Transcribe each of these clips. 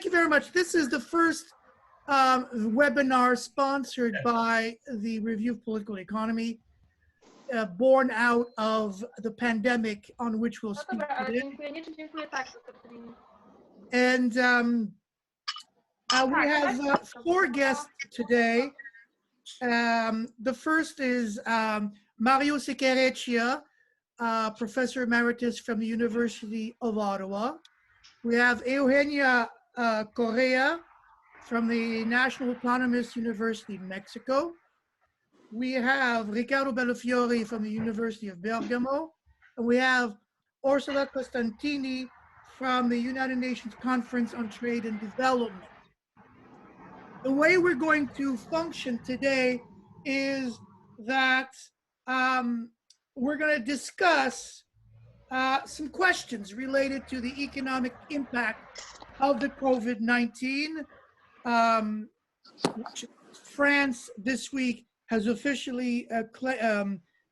thank you very much. This is the first webinar sponsored by the Review of Political Economy, born out of the pandemic on which we'll speak today. And we have 4 guests today. The first is Mario Seccareccia, Professor Emeritus from the University of Ottawa. We have Eugenia Correa from the National Autonomous University in Mexico. We have Riccardo Bellofiore from the University of Bergamo. And we have Orsola Costantini from the United Nations Conference on Trade and Development. The way we're going to function today is that we're going to discuss some questions related to the economic impact of the COVID-19, which France this week has officially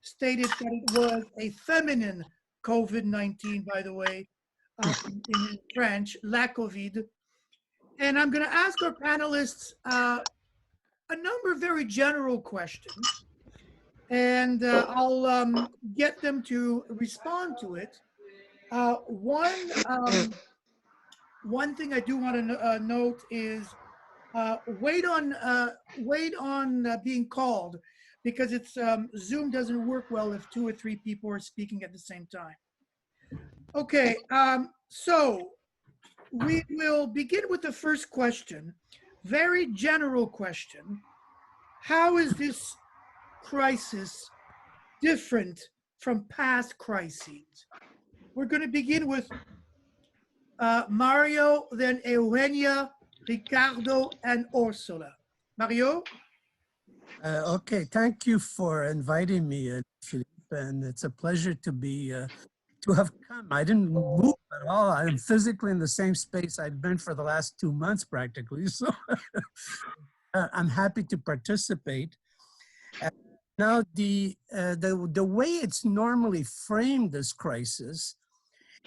stated that it was a feminine COVID-19, by the way, in French, la COVID. And I'm going to ask our panelists a number of very general questions, and I'll get them to respond to it. One thing I do want to note is wait on being called, because it's Zoom doesn't work well if 2 or 3 people are speaking at the same time. Okay, so we will begin with the first question, very general question. How is this crisis different from past crises? We're going to begin with Mario, then Eugenia, Riccardo, and Orsola. Mario? Okay, thank you for inviting me, Philippe, and it's a pleasure to be to have come. I didn't move at all. I'm physically in the same space I've been for the last 2 months practically, so I'm happy to participate. Now, the way it's normally framed, this crisis,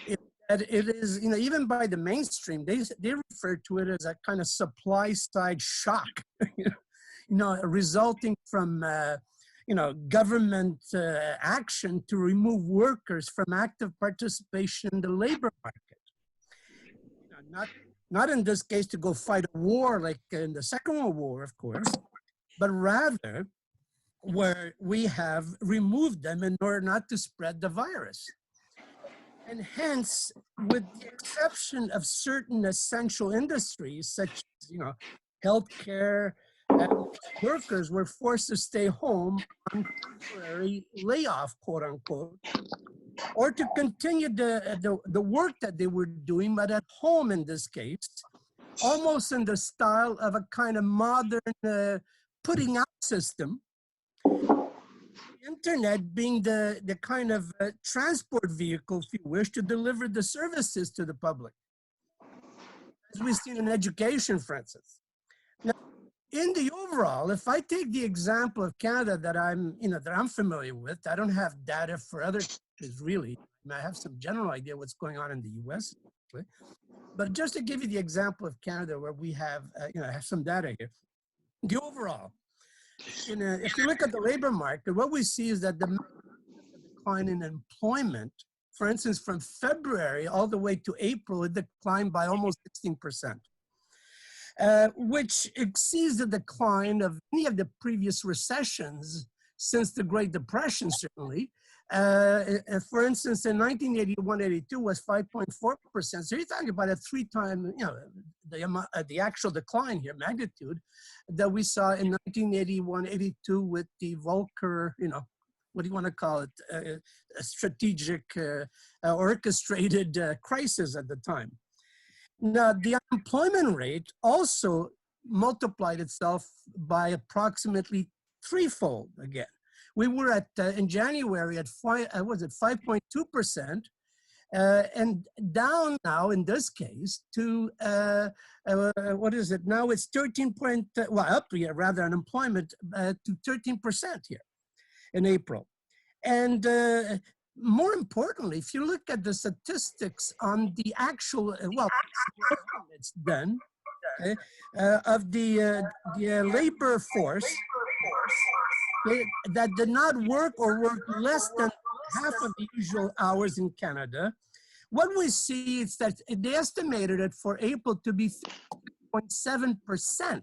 is that it is, even by the mainstream, they refer to it as a kind of supply side shock, resulting from government action to remove workers from active participation in the labor market. Not in this case to go fight a war like in the Second World War, of course, but rather where we have removed them in order not to spread the virus. And hence, with the exception of certain essential industries, such as, healthcare, workers were forced to stay home on temporary layoff, quote unquote, or to continue the work that they were doing, but at home in this case, almost in the style of a kind of modern putting out system. The internet being the kind of transport vehicle, if you wish, to deliver the services to the public, as we've seen in education, for instance. Now, in the overall, if I take the example of Canada that I'm familiar with, I don't have data for other countries really. I have some general idea what's going on in the U.S., but just to give you the example of Canada, where we have have some data here. The overall, if you look at the labor market, what we see is that the decline in employment, for instance, from February all the way to April, it declined by almost 16%. Which exceeds the decline of any of the previous recessions since the Great Depression, certainly. For instance, in 1981-82 was 5.4%. So you're talking about a 3 times, the actual decline here, magnitude, that we saw in 1981-82 with the Volcker, what do you want to call it, a strategic, orchestrated crisis at the time. Now, the unemployment rate also multiplied itself by approximately 3-fold again. We were at, in January at 5.2%, and down now in this case to, what is it? Now it's 13 up here, rather unemployment to 13% here in April. And more importantly, if you look at the statistics on the actual, it's done, okay, of the labor force that did not work or worked less than half of the usual hours in Canada, what we see is that they estimated it for April to be 0.7%.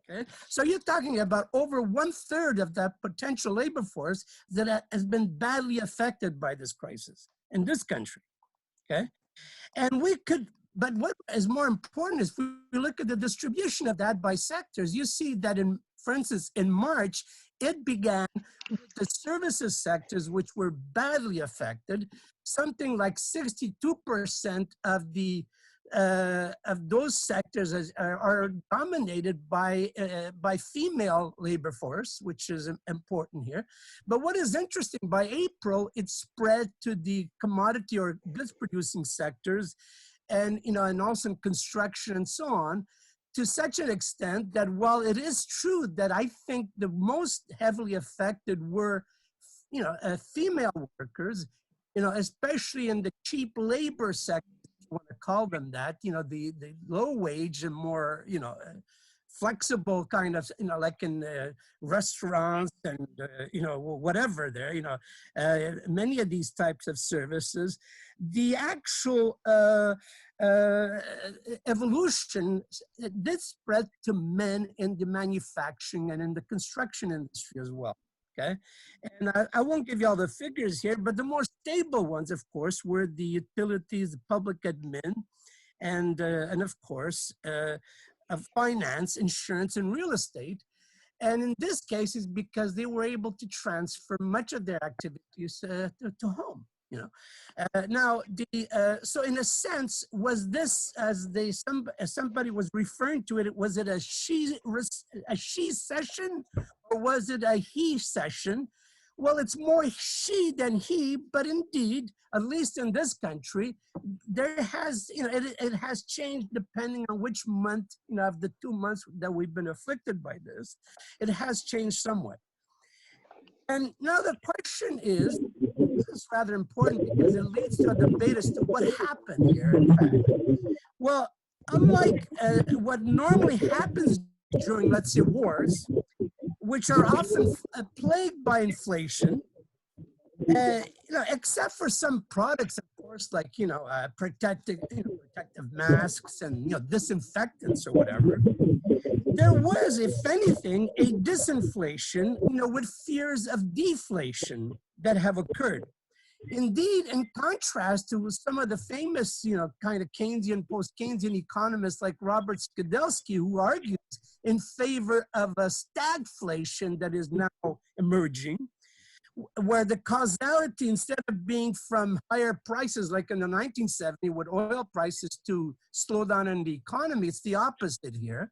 Okay, so you're talking about over 1/3 of that potential labor force that has been badly affected by this crisis in this country. Okay, and we could, but what is more important is if we look at the distribution of that by sectors, you see that in, for instance, in March, it began with the services sectors, which were badly affected. Something like 62% of those sectors are dominated by female labor force, which is important here. But what is interesting, by April, it spread to the commodity or goods producing sectors, and and also in construction and so on, to such an extent that while it is true that I think the most heavily affected were female workers, especially in the cheap labor sector, if you want to call them that, the low wage and more, flexible kind of, like in restaurants and, whatever there, many of these types of services, the actual evolution did spread to men in the manufacturing and in the construction industry as well. Okay, and I won't give you all the figures here, but the more stable ones, of course, were the utilities, the public admin, and of course, of finance, insurance, and real estate. And in this case, it's because they were able to transfer much of their activities to home. Now so in a sense, was this, as somebody was referring to it, was it a she session or was it a he session? Well, it's more she than he, but indeed, at least in this country, there has, it has changed depending on which month, of the 2 months that we've been afflicted by this, it has changed somewhat. And now the question is, this is rather important because it leads to a debate as to what happened here, in fact. Well, unlike what normally happens during, let's say, wars, which are often plagued by inflation, except for some products, of course, like, protective masks and, disinfectants or whatever. There was, if anything, a disinflation, with fears of deflation that have occurred. Indeed, in contrast to some of the famous, kind of Keynesian, post-Keynesian economists like Robert Skidelsky, who argues in favor of a stagflation that is now emerging, where the causality, instead of being from higher prices, like in the 1970s with oil prices to slow down in the economy, it's the opposite here.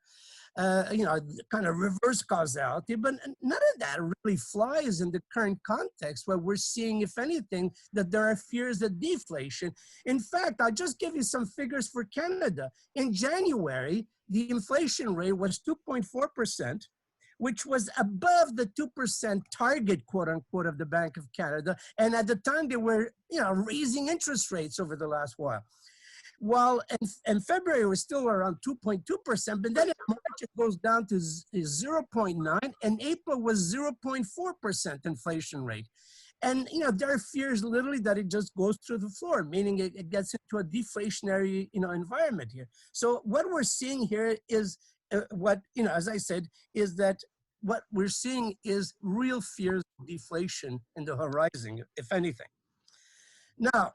Kind of reverse causality, but none of that really flies in the current context where we're seeing, if anything, that there are fears of deflation. In fact, I'll just give you some figures for Canada. In January, the inflation rate was 2.4%, which was above the 2% target, quote unquote, of the Bank of Canada. And at the time, they were, raising interest rates over the last while. While in February, it was still around 2.2%, but then in March, it goes down to 0.9%, and April was 0.4% inflation rate. And, there are fears literally that it just goes through the floor, meaning it gets into a deflationary, environment here. So what we're seeing here is as I said, is that what we're seeing is real fears of deflation in the horizon, if anything. Now,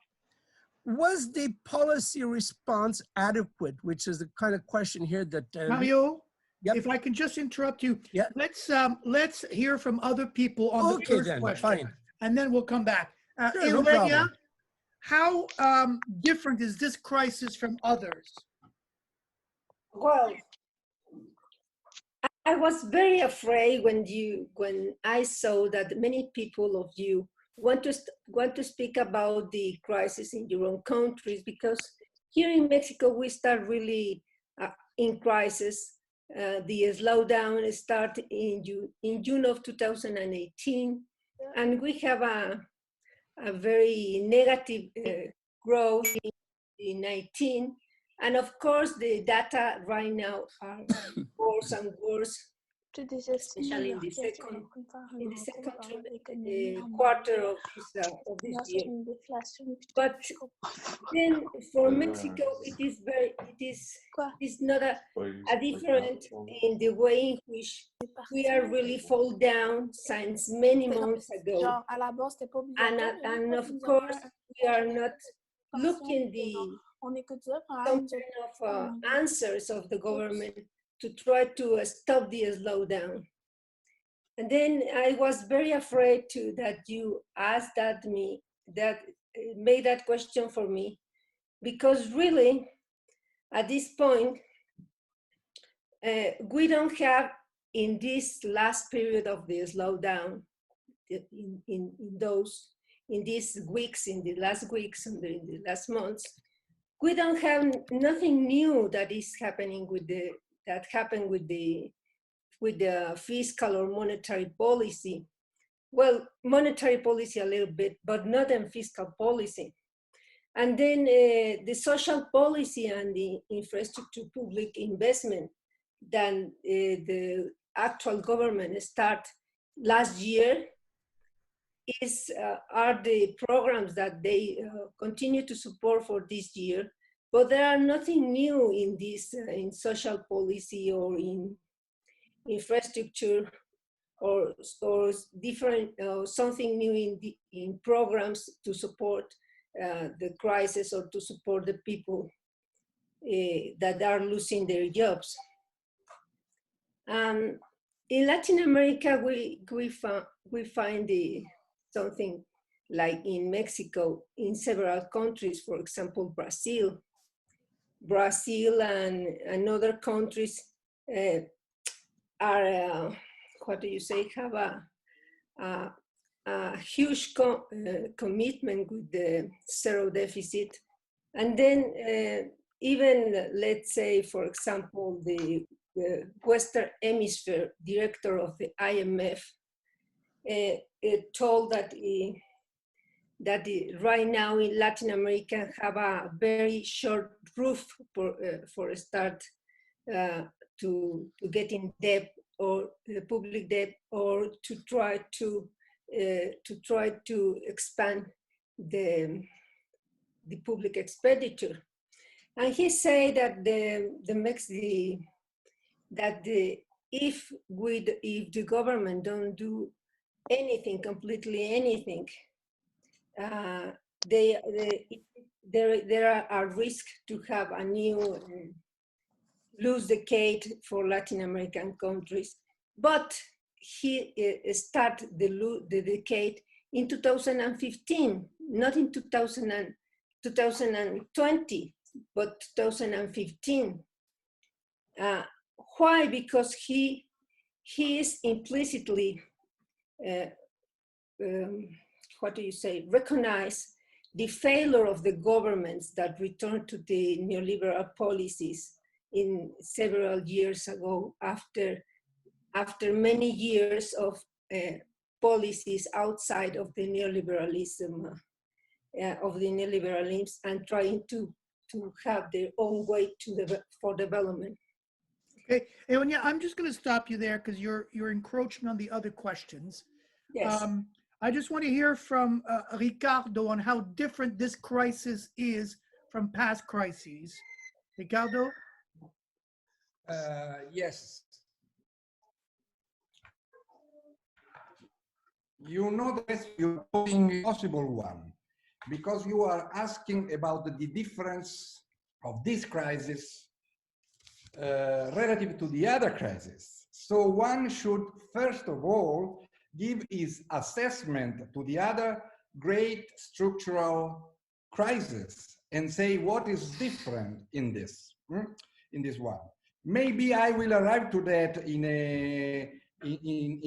was the policy response adequate, which is the kind of question here that Mario, yep. If I can just interrupt you, Yeah. Let's hear from other people on the first question, fine. And then we'll come back. Sure, no Eugenia, problem. how different is this crisis from others? Well, I was very afraid when I saw that many people of you want to speak about the crisis in your own countries, because here in Mexico we start really in crisis. The slowdown started in June of 2018, and we have a very negative growth in 2019, And of course, the data right now are worse and worse, especially in the second quarter of this year. But then for Mexico, it is not a different in the way in which we are really fall down since many months ago. And of course, we are not looking some kind of answers of the government to try to stop the slowdown. And then I was very afraid too that you asked made that question for me, because really at this point we don't have in this last period of the slowdown in these weeks, in the last weeks and in the last months, we don't have nothing new that is happening that happened with the fiscal or monetary policy. Well, monetary policy a little bit, but not in fiscal policy. And then the social policy and the infrastructure public investment that the actual government start last year are the programs that they continue to support for this year. But there are nothing new in this, in social policy or in infrastructure or different, something new in programs to support the crisis or to support the people that are losing their jobs. In Latin America, we find something like in Mexico, in several countries, for example, Brazil and other countries are, what do you say, have a huge commitment with the zero deficit. And then even, let's say, for example, the Western Hemisphere director of the IMF told that right now in Latin America have a very short roof for a start to get in debt or public debt, or to try to expand the public expenditure. And he said that if the government don't do anything, completely anything, there are risks to have a new lose decade for Latin American countries. But he started the decade in 2015, not in 2020, but 2015. Why? Because he is implicitly, what do you say, recognize the failure of the governments that returned to the neoliberal policies in several years ago, after many years of policies outside of the neoliberalism, and trying to have their own way for development. Okay, Eugenia, I'm just going to stop you there because you're encroaching on the other questions. Yes. I just want to hear from Riccardo on how different this crisis is from past crises. Riccardo? Yes. You know that you're posing a possible one, because you are asking about the difference of this crisis relative to the other crisis. So one should, first of all, give his assessment to the other great structural crisis and say what is different in this one. Maybe I will arrive to that in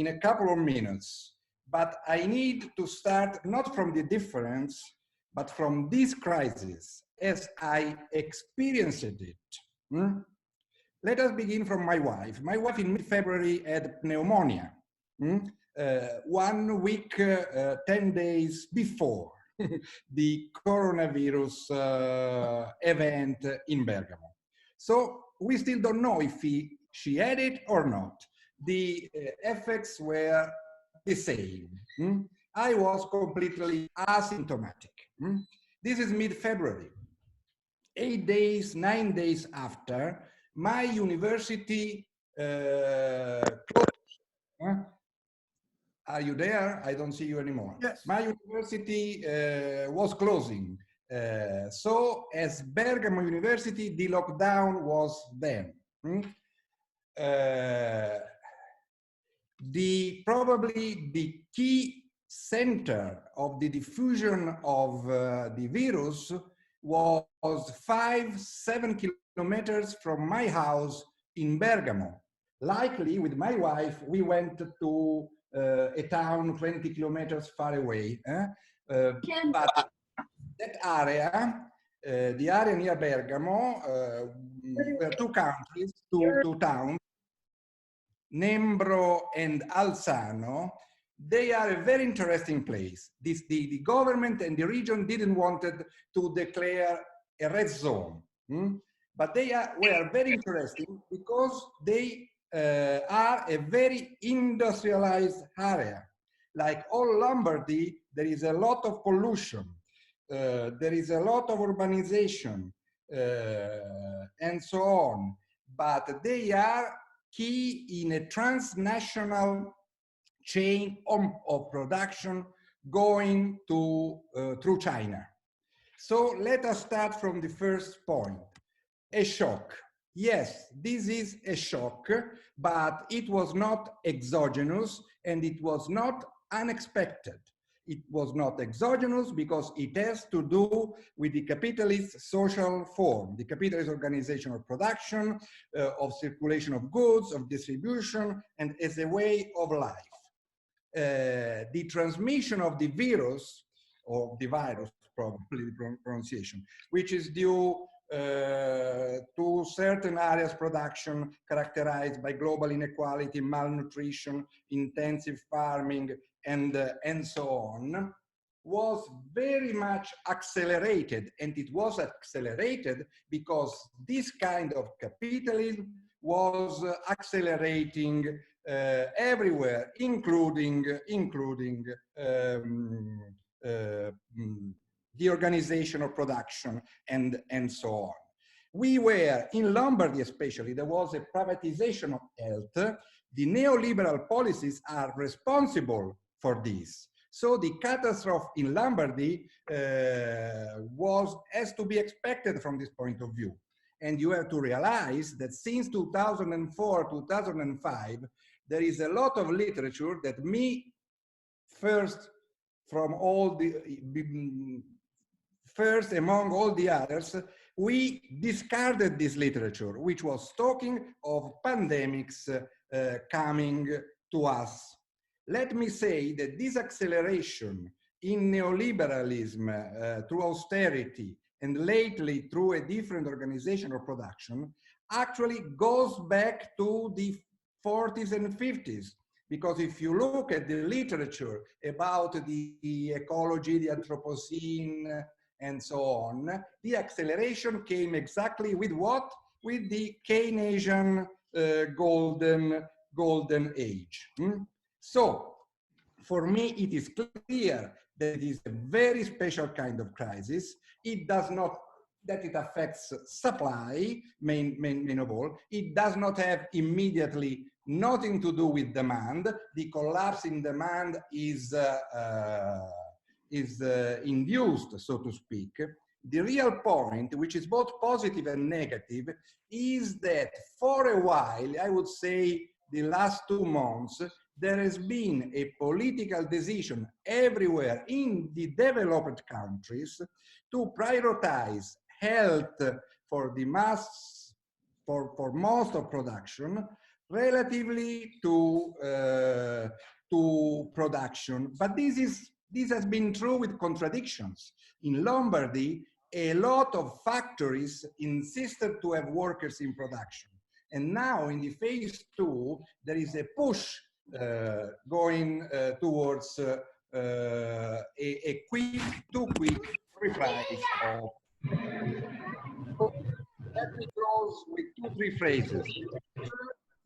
a couple of minutes, but I need to start not from the difference, but from this crisis as I experienced it. Let us begin from my wife. My wife in mid-February had pneumonia. 1 week, 10 days before. the coronavirus event in Bergamo. So we still don't know if she had it or not. The effects were the same. I was completely asymptomatic. This is mid-February. 8 days, 9 days after, my university closed. Are you there? I don't see you anymore. Yes. My university was closing. So as Bergamo University, the lockdown was then. Probably the key center of the diffusion of the virus was 5-7 kilometers from my house in Bergamo. Likely, with my wife, we went to a town 20 kilometers far away. But that area, the area near Bergamo, were two countries, two towns, Nembro and Alzano. They are a very interesting place. The government and the region didn't want to declare a red zone, but they were very interesting because they are a very industrialized area. Like all Lombardy, there is a lot of pollution. There is a lot of urbanization and so on. But they are key in a transnational chain of production going through China. So let us start from the first point, a shock. Yes, this is a shock, but it was not exogenous and it was not unexpected. It was not exogenous because it has to do with the capitalist social form, the capitalist organization of production, of circulation of goods, of distribution, and as a way of life. The transmission of the virus, or the virus, probably the pronunciation, which is due to certain areas production characterized by global inequality, malnutrition, intensive farming, and so on, was very much accelerated. And it was accelerated because this kind of capitalism was accelerating everywhere, including the organization of production and so on. We were, in Lombardy especially, there was a privatization of health. The neoliberal policies are responsible for this. So the catastrophe in Lombardy has to be expected from this point of view. And you have to realize that since 2004, 2005, there is a lot of literature that first among all the others, we discarded this literature, which was talking of pandemics coming to us. Let me say that this acceleration in neoliberalism through austerity and lately through a different organization of production actually goes back to the 40s and 50s. Because if you look at the literature about the ecology, the Anthropocene, and so on, the acceleration came exactly with what? With the Keynesian golden age. So, for me, it is clear that it is a very special kind of crisis. It does not, that it affects supply, main of all. It does not have immediately nothing to do with demand. The collapse in demand is induced, so to speak. The real point, which is both positive and negative, is that for a while, I would say the last 2 months, there has been a political decision everywhere in the developed countries to prioritize health for the mass, for most of production, relatively to production. But this has been true with contradictions. In Lombardy, a lot of factories insisted to have workers in production. And now in the phase 2, there is a push going towards too quick reprise of. Let me close with 2-3 phrases.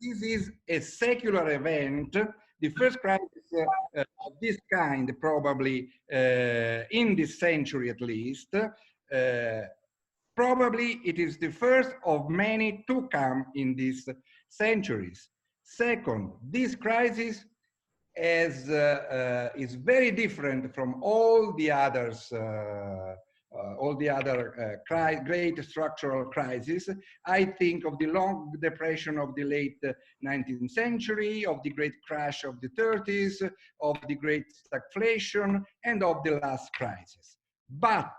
This is a secular event, the first crisis of this kind, probably in this century at least. Probably it is the first of many to come in these centuries. Second, this crisis is very different from all the others, great structural crises. I think of the long depression of the late 19th century, of the great crash of the 30s, of the great stagflation, and of the last crisis. But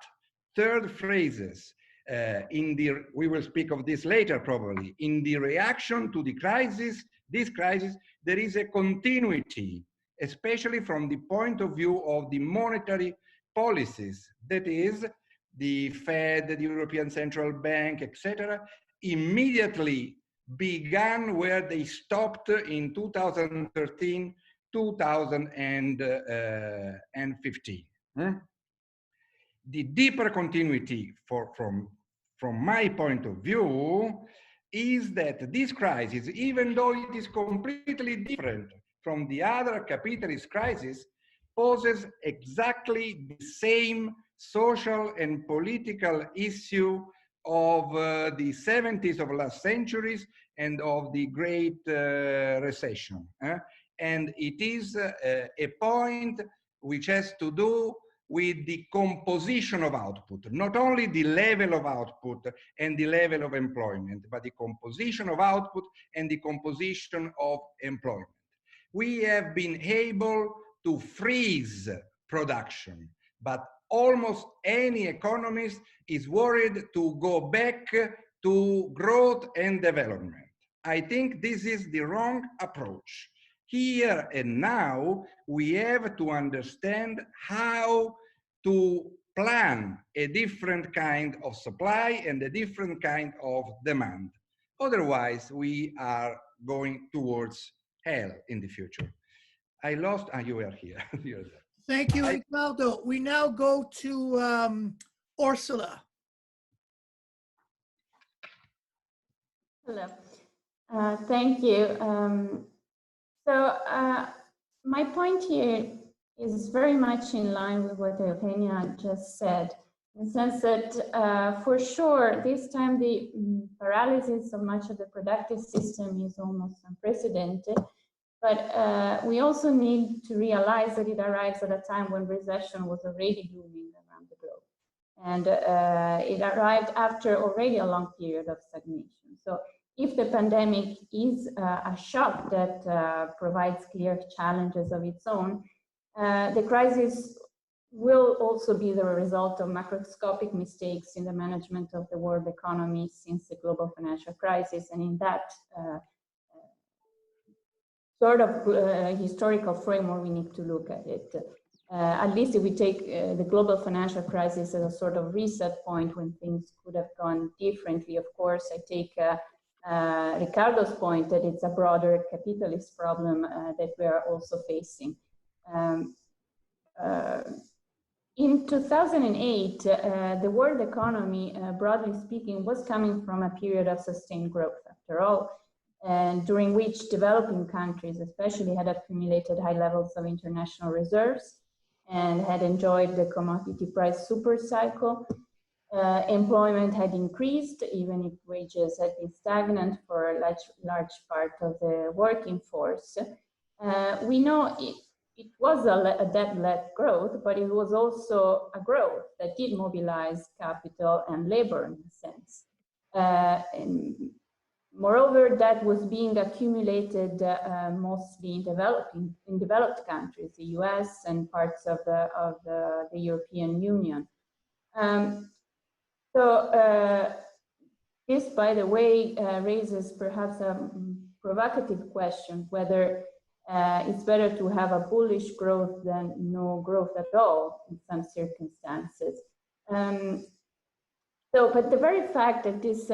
third phrases, we will speak of this later probably, in the reaction to the crisis, this crisis, there is a continuity, especially from the point of view of the monetary policies, that is, the Fed, the European Central Bank, etc., immediately began where they stopped in 2013, 2015. The deeper continuity from my point of view is that this crisis, even though it is completely different from the other capitalist crises, poses exactly the same social and political issue of the 70s of last centuries and of the Great Recession. And it is a point which has to do with the composition of output, not only the level of output and the level of employment, but the composition of output and the composition of employment. We have been able to freeze production, but almost any economist is worried to go back to growth and development. I think this is the wrong approach. Here and now, we have to understand how to plan a different kind of supply and a different kind of demand. Otherwise, we are going towards hell in the future. I lost, you are here. You're there. Thank you, Riccardo. We now go to Orsola. Hello. Thank you. My point here is very much in line with what Eugenia just said, in the sense that for sure, this time the paralysis of much of the productive system is almost unprecedented. But we also need to realize that it arrives at a time when recession was already looming around the globe. And it arrived after already a long period of stagnation. So if the pandemic is a shock that provides clear challenges of its own, the crisis will also be the result of macroscopic mistakes in the management of the world economy since the global financial crisis. And in that sort of historical framework, we need to look at it. At least if we take the global financial crisis as a sort of reset point when things could have gone differently. Of course, I take Riccardo's point that it's a broader capitalist problem that we are also facing. In 2008, the world economy, broadly speaking, was coming from a period of sustained growth, after all, and during which developing countries especially had accumulated high levels of international reserves and had enjoyed the commodity price super cycle. Employment had increased, even if wages had been stagnant for a large part of the working force. We know it was a debt-led growth, but it was also a growth that did mobilize capital and labor in a sense. And moreover, that was being accumulated mostly in developed countries, the US and parts of the European Union. This, by the way, raises perhaps a provocative question, whether it's better to have a bullish growth than no growth at all in some circumstances. But the very fact that this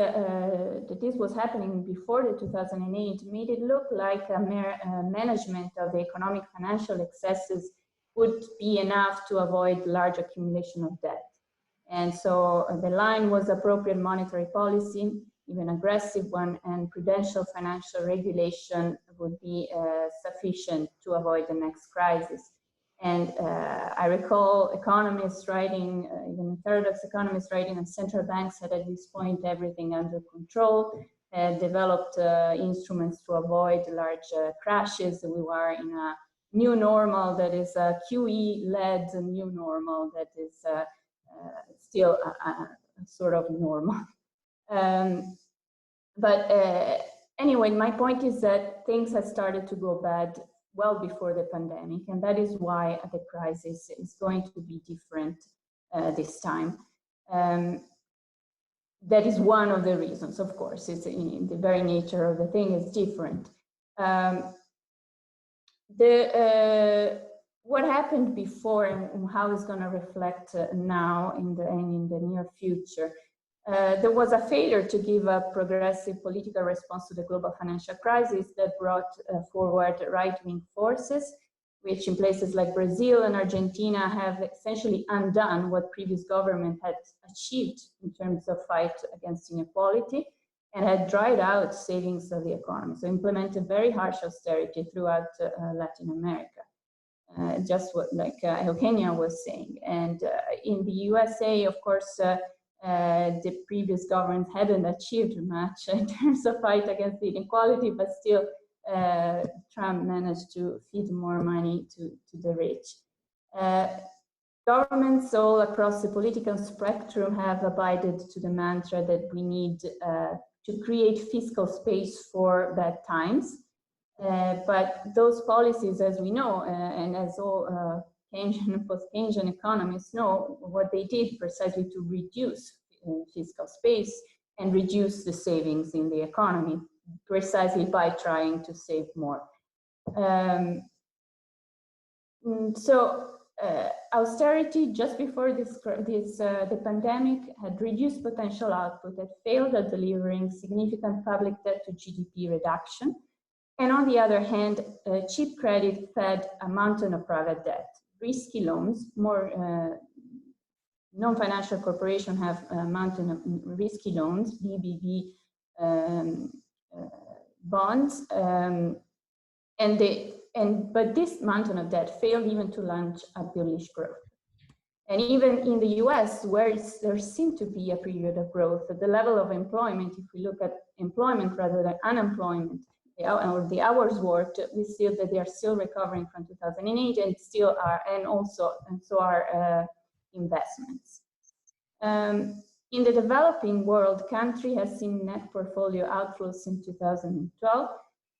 was happening before the 2008 made it look like a mere management of the economic financial excesses would be enough to avoid large accumulation of debt. And so the line was appropriate monetary policy, even aggressive one, and prudential financial regulation would be sufficient to avoid the next crisis. And I recall economists writing, even heterodox economists writing, and central banks had at this point everything under control, developed instruments to avoid large crashes. We were in a new normal that is a QE-led new normal that is still a sort of normal. Anyway, my point is that things had started to go bad well before the pandemic, and that is why the crisis is going to be different this time. That is one of the reasons, of course. It's in the very nature of the thing is different. What happened before and how it's going to reflect now in the near future. There was a failure to give a progressive political response to the global financial crisis that brought forward right-wing forces, which in places like Brazil and Argentina have essentially undone what previous government had achieved in terms of fight against inequality, and had dried out savings of the economy. So implemented very harsh austerity throughout Latin America. Just what Eugenia was saying. And in the USA, of course, the previous government hadn't achieved much in terms of fight against inequality, but still Trump managed to feed more money to the rich. Governments all across the political spectrum have abided to the mantra that we need to create fiscal space for bad times. But those policies, as we know, and as all Keynesian and post-Keynesian economists know, what they did precisely to reduce fiscal space and reduce the savings in the economy, precisely by trying to save more. Austerity just before the pandemic had reduced potential output, had failed at delivering significant public debt to GDP reduction. And on the other hand, cheap credit fed a mountain of private debt. Risky loans, more non-financial corporations have a mountain of risky loans, BBB bonds, but this mountain of debt failed even to launch a bullish growth. And even in the US, where there seemed to be a period of growth, at the level of employment, if we look at employment rather than unemployment, or the hours worked, we see that they are still recovering from 2008 and still are, and so are investments. In the developing world, country has seen net portfolio outflows in 2012,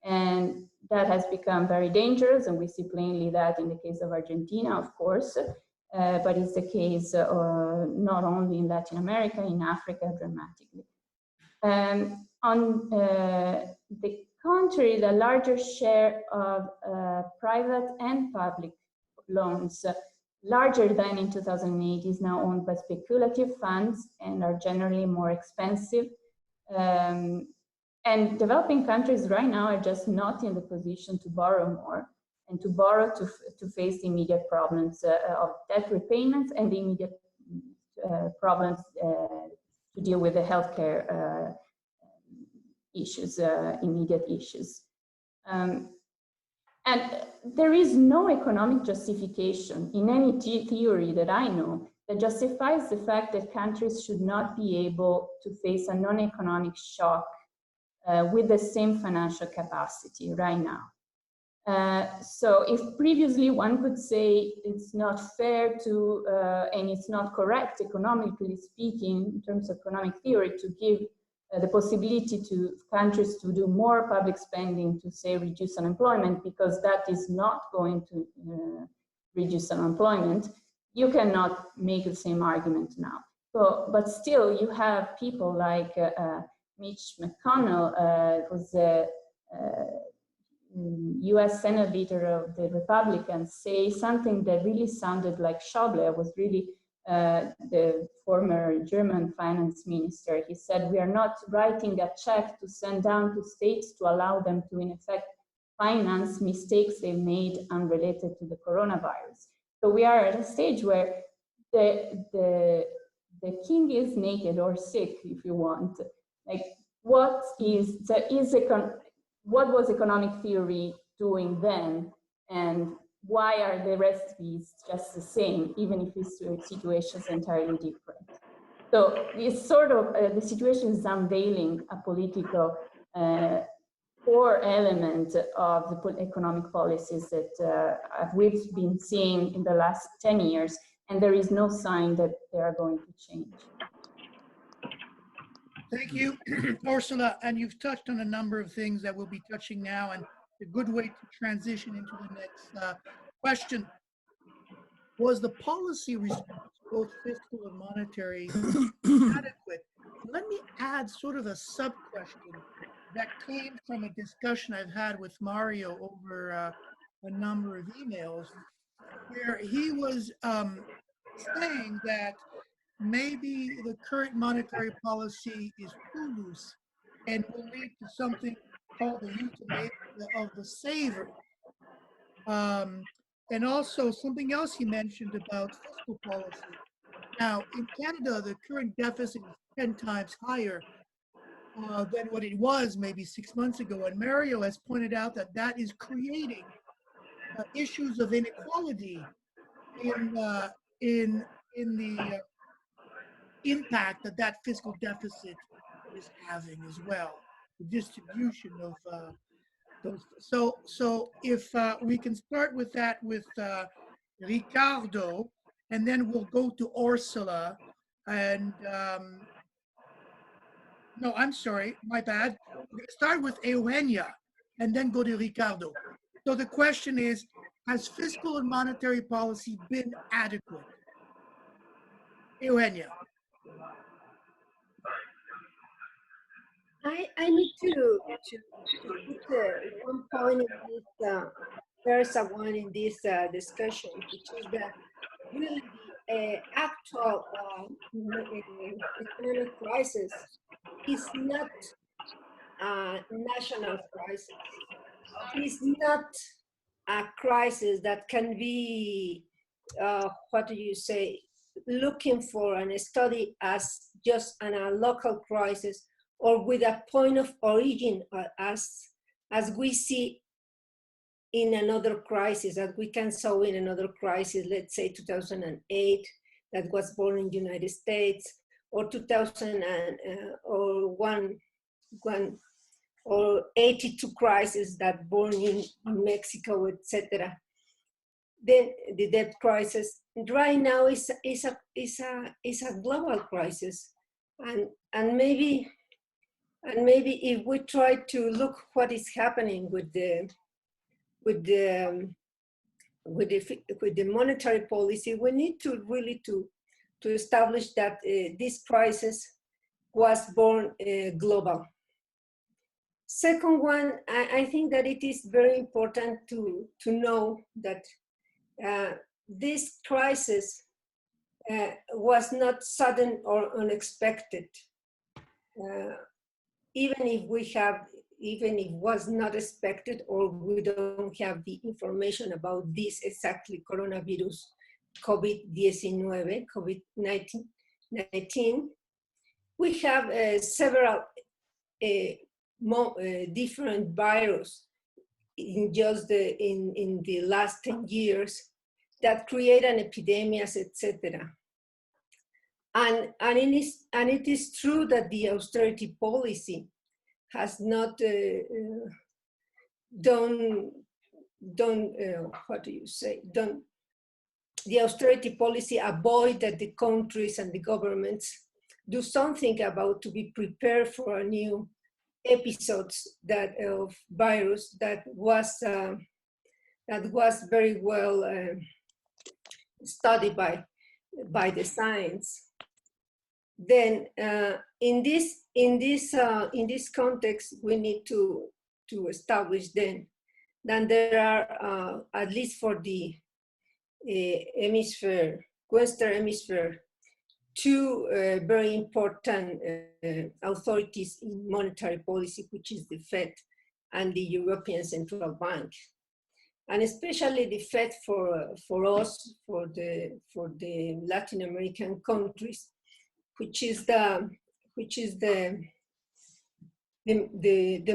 and that has become very dangerous, and we see plainly that in the case of Argentina, of course, but it's the case not only in Latin America, in Africa dramatically. On the contrary, the larger share of private and public loans, larger than in 2008, is now owned by speculative funds and are generally more expensive. And developing countries right now are just not in the position to borrow more and to borrow to face the immediate problems of debt repayments and the immediate problems to deal with the healthcare issues, immediate issues. And there is no economic justification in any theory that I know that justifies the fact that countries should not be able to face a non-economic shock with the same financial capacity right now. So if previously one could say it's not fair to, and it's not correct economically speaking, in terms of economic theory, to give the possibility to countries to do more public spending to say reduce unemployment, because that is not going to reduce unemployment, you cannot make the same argument now. So, but still you have people like Mitch McConnell, who's the US Senate leader of the Republicans, say something that really sounded like Schäuble was really the former German finance minister. He said, we are not writing a check to send down to states to allow them to, in effect, finance mistakes they made unrelated to the coronavirus. So we are at a stage where the king is naked or sick, if you want. Like, what was economic theory doing then, and why are the recipes just the same, even if the situation is entirely different? So it's sort of the situation is unveiling a political core element of the economic policies that we've been seeing in the last 10 years, and there is no sign that they are going to change. Thank you, Orsola. And you've touched on a number of things that we'll be touching now, and a good way to transition into the next question. Was the policy response, both fiscal and monetary, adequate? Let me add sort of a sub-question that came from a discussion I've had with Mario over a number of emails, where he was saying that maybe the current monetary policy is too loose and will lead to something called the euthanasia of the saver. And also something else he mentioned about fiscal policy. Now, in Canada, the current deficit is 10 times higher than what it was maybe 6 months ago. And Mario has pointed out that that is creating issues of inequality in the impact that that fiscal deficit is having as well, the distribution of those. So if we can start with that with Riccardo, and then we'll go to Orsola, and no, I'm sorry, my bad. We're going to start with Eugenia and then go to Riccardo. So the question is, has fiscal and monetary policy been adequate? Eugenia. I need to put one point in this, there's a one in this discussion, which is that really the actual economic crisis is not a national crisis. It's not a crisis that can be, what do you say, looking for and study as just a local crisis, or with a point of origin as we see in another crisis, that we can saw in another crisis, let's say 2008, that was born in the United States, or 2001, or 82 crisis that born in Mexico, etc. Then the debt crisis right now is a global crisis, and maybe if we try to look what is happening with the monetary policy, we need to really to establish that this crisis was born global. Second one, I think that it is very important to know that this crisis was not sudden or unexpected. Even if it was not expected, or we don't have the information about this exactly coronavirus, COVID-19, we have several different viruses in just in the last 10 years that create an epidemics, etc. And it is true that the austerity policy has not the austerity policy avoid that the countries and the governments do something about to be prepared for a new episodes of virus that was very well studied by the science. Then in this context, we need to establish then that there are at least for the Western hemisphere, two very important authorities in monetary policy, which is the Fed and the European Central Bank. and especially the effect for us, for the Latin American countries, which is the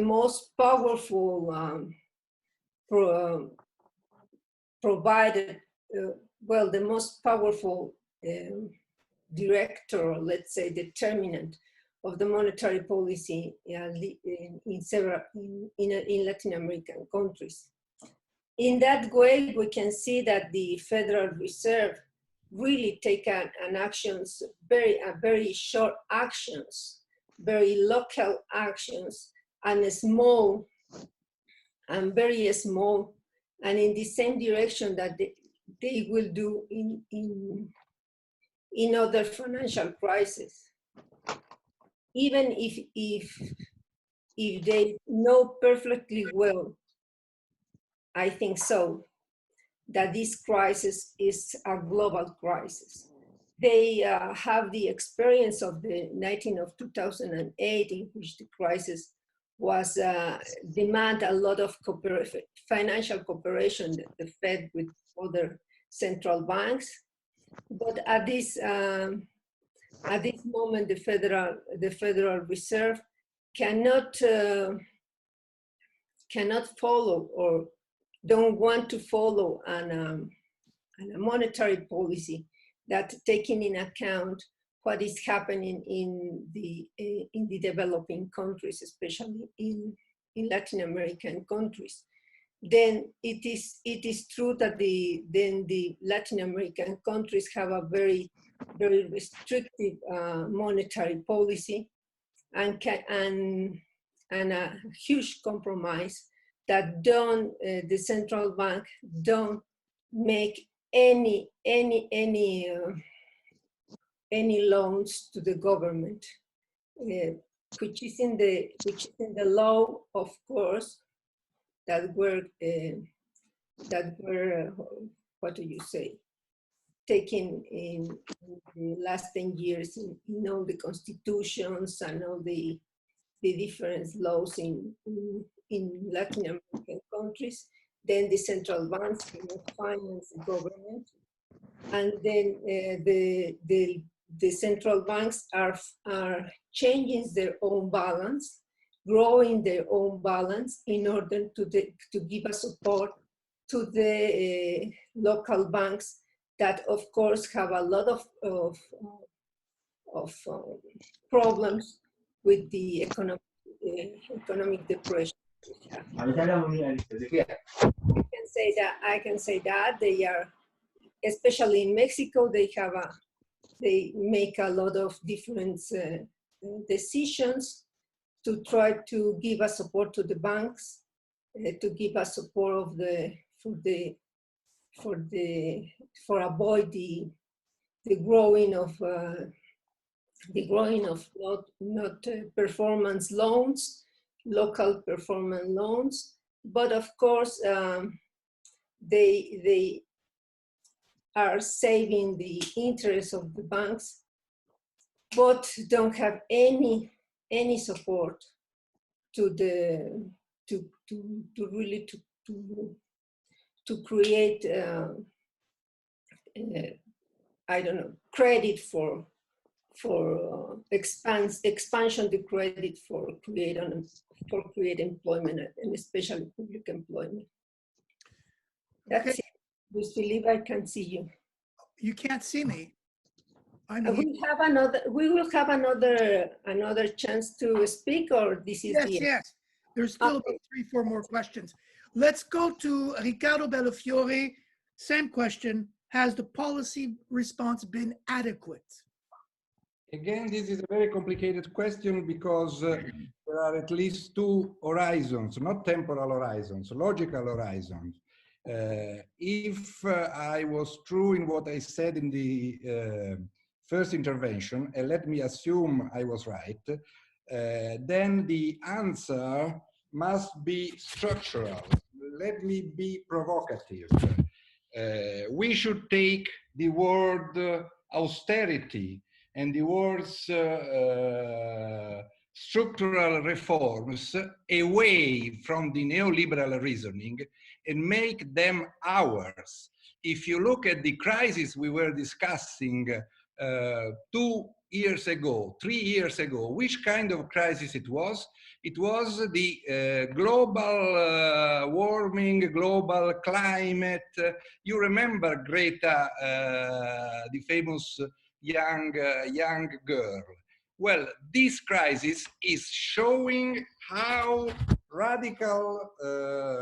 most powerful provided, well, the most powerful director, or let's say determinant of the monetary policy in Latin American countries. In that way, we can see that the Federal Reserve really take an actions, very short actions, very local actions, and small, and very small, and in the same direction that they will do in other financial crises. Even if they know perfectly well, I think so, that this crisis is a global crisis. They have the experience of the 2008, in which the crisis was demand a lot of financial cooperation, the Fed with other central banks. But at this moment, the Federal Reserve cannot follow, or don't want to follow a monetary policy that taking in account what is happening in the developing countries, especially in Latin American countries. Then it is true that the Latin American countries have a very restrictive monetary policy, and a huge compromise that the central bank don't make any loans to the government, which is in the law, of course, that were what do you say, taken in the last 10 years in all the constitutions and all the different laws in Latin American countries. Then the central banks cannot finance the government, and then the central banks are changing their own balance, growing their own balance in order to give a support to the local banks that, of course, have a lot of problems with the economic depression. I can say that they are, especially in Mexico, they make a lot of different decisions to try to give a support to the banks, to give a support for avoid the growing of not performance loans, local performance loans, but of course they are saving the interest of the banks, but don't have any support to really create I don't know, credit for expansion, the credit for create employment, and especially public employment. That's Okay. it. Louis-Philippe, I can see you. You can't see me. We will have another chance to speak, or this is the end? Yes. There's still about 3-4 more questions. Let's go to Riccardo Bellofiore. Same question. Has the policy response been adequate? Again, this is a very complicated question because there are at least two horizons, not temporal horizons, logical horizons. If I was true in what I said in the first intervention, and let me assume I was right, then the answer must be structural. Let me be provocative. We should take the word austerity and the words structural reforms away from the neoliberal reasoning and make them ours. If you look at the crisis we were discussing 2 years ago, 3 years ago, which kind of crisis it was? It was the global warming, global climate. You remember Greta, the famous young girl. Well, this crisis is showing how radical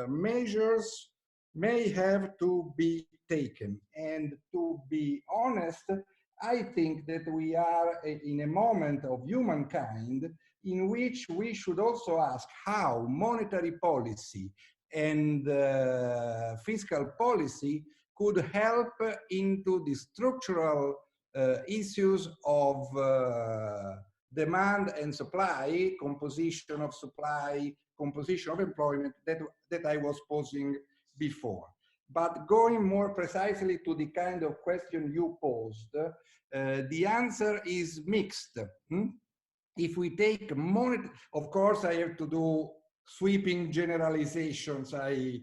measures may have to be taken. And to be honest, I think that we are in a moment of humankind in which we should also ask how monetary policy and fiscal policy could help into the structural issues of demand and supply, composition of supply, composition of employment that I was posing before. But going more precisely to the kind of question you posed, the answer is mixed. If we take of course I have to do sweeping generalizations. I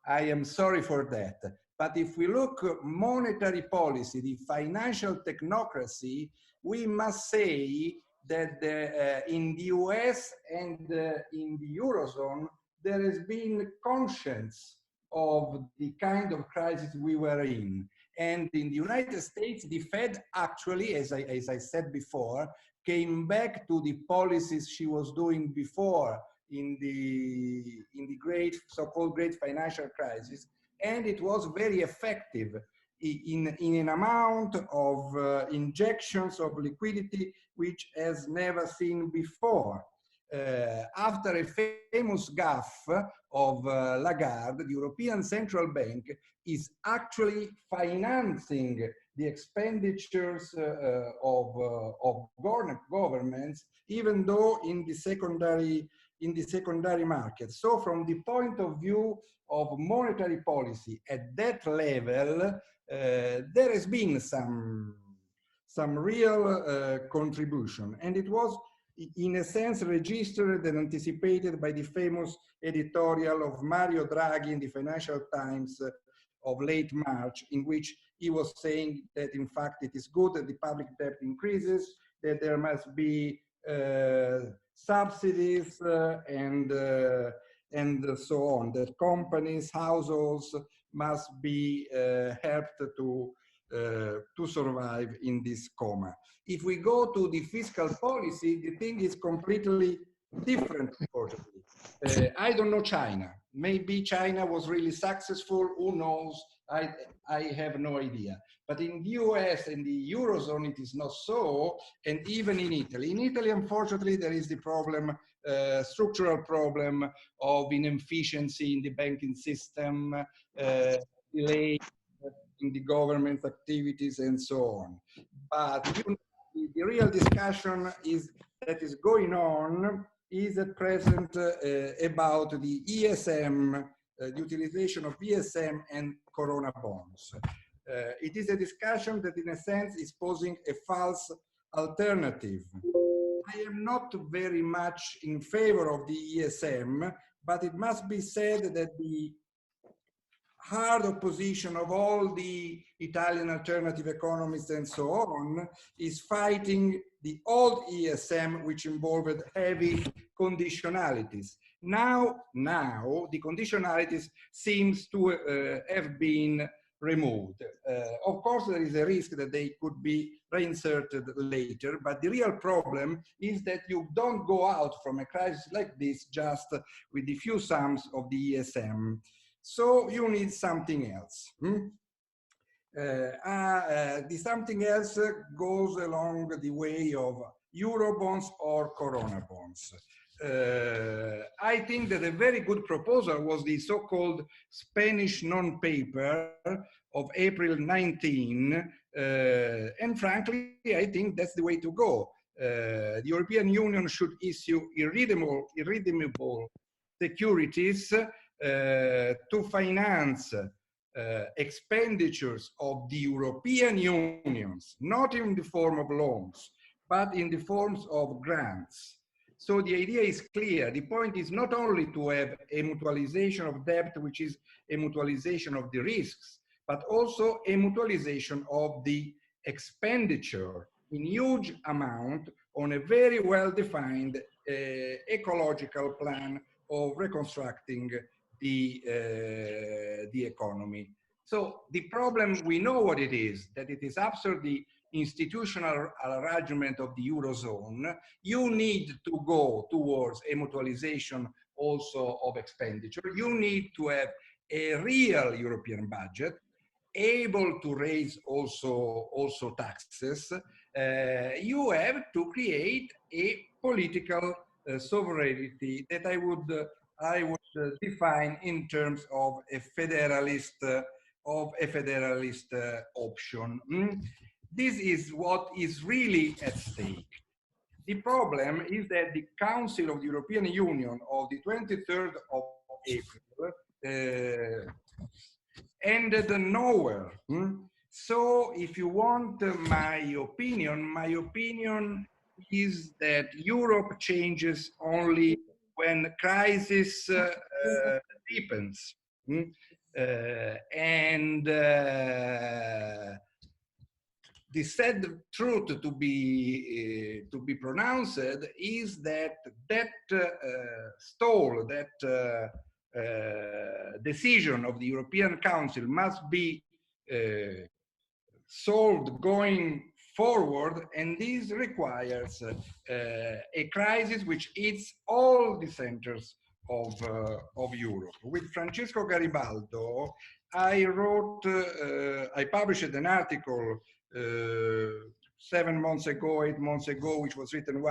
am sorry for that. But if we look at monetary policy, the financial technocracy, we must say that in the US and in the Eurozone, there has been conscience of the kind of crisis we were in. And in the United States, the Fed actually, as I said before, came back to the policies she was doing before in the great, so-called great financial crisis. And it was very effective in an amount of injections of liquidity which has never seen before. After a famous gaffe of Lagarde, the European Central Bank is actually financing the expenditures of governments, even though in the secondary market. So from the point of view of monetary policy at that level, there has been some real contribution, and it was in a sense registered and anticipated by the famous editorial of Mario Draghi in the Financial Times of late March, in which he was saying that in fact it is good that the public debt increases, that there must be subsidies and so on, that companies, households must be helped to survive in this coma. If we go to the fiscal policy, the thing is completely different, unfortunately. I don't know China. Maybe China was really successful, who knows? I have no idea. But in the US and the Eurozone, it is not so, and even in Italy. In Italy, unfortunately, there is the problem, structural problem of inefficiency in the banking system, delay in the government activities, and so on. But the real discussion that is going on is at present about the ESM, the utilization of ESM and Corona bonds. It is a discussion that in a sense is posing a false alternative. I am not very much in favor of the ESM, but it must be said that the hard opposition of all the Italian alternative economists and so on is fighting the old ESM, which involved heavy conditionalities. Now the conditionalities seems to have been removed. Of course, there is a risk that they could be reinserted later, but the real problem is that you don't go out from a crisis like this just with the few sums of the ESM. So you need something else. The something else goes along the way of Eurobonds or Corona bonds. I think that a very good proposal was the so-called Spanish non-paper of April 19, and frankly, I think that's the way to go. The European Union should issue irredeemable securities to finance expenditures of the European unions, not in the form of loans, but in the forms of grants. So the idea is clear. The point is not only to have a mutualization of debt, which is a mutualization of the risks, but also a mutualization of the expenditure in huge amount on a very well-defined ecological plan of reconstructing the economy. So the problem, we know what it is, that it is after the institutional arrangement of the Eurozone, you need to go towards a mutualization also of expenditure. You need to have a real European budget, able to raise also taxes. You have to create a political sovereignty that I would define in terms of a federalist option. This is what is really at stake. The problem is that the Council of the European Union of the 23rd of April ended nowhere. So if you want my opinion is that Europe changes only when crisis deepens. The sad truth to be pronounced is that decision of the European Council must be solved going forward, and this requires a crisis which hits all the centers of Europe. With Francesco Garibaldo, I published an article 7 months ago, 8 months ago, which was written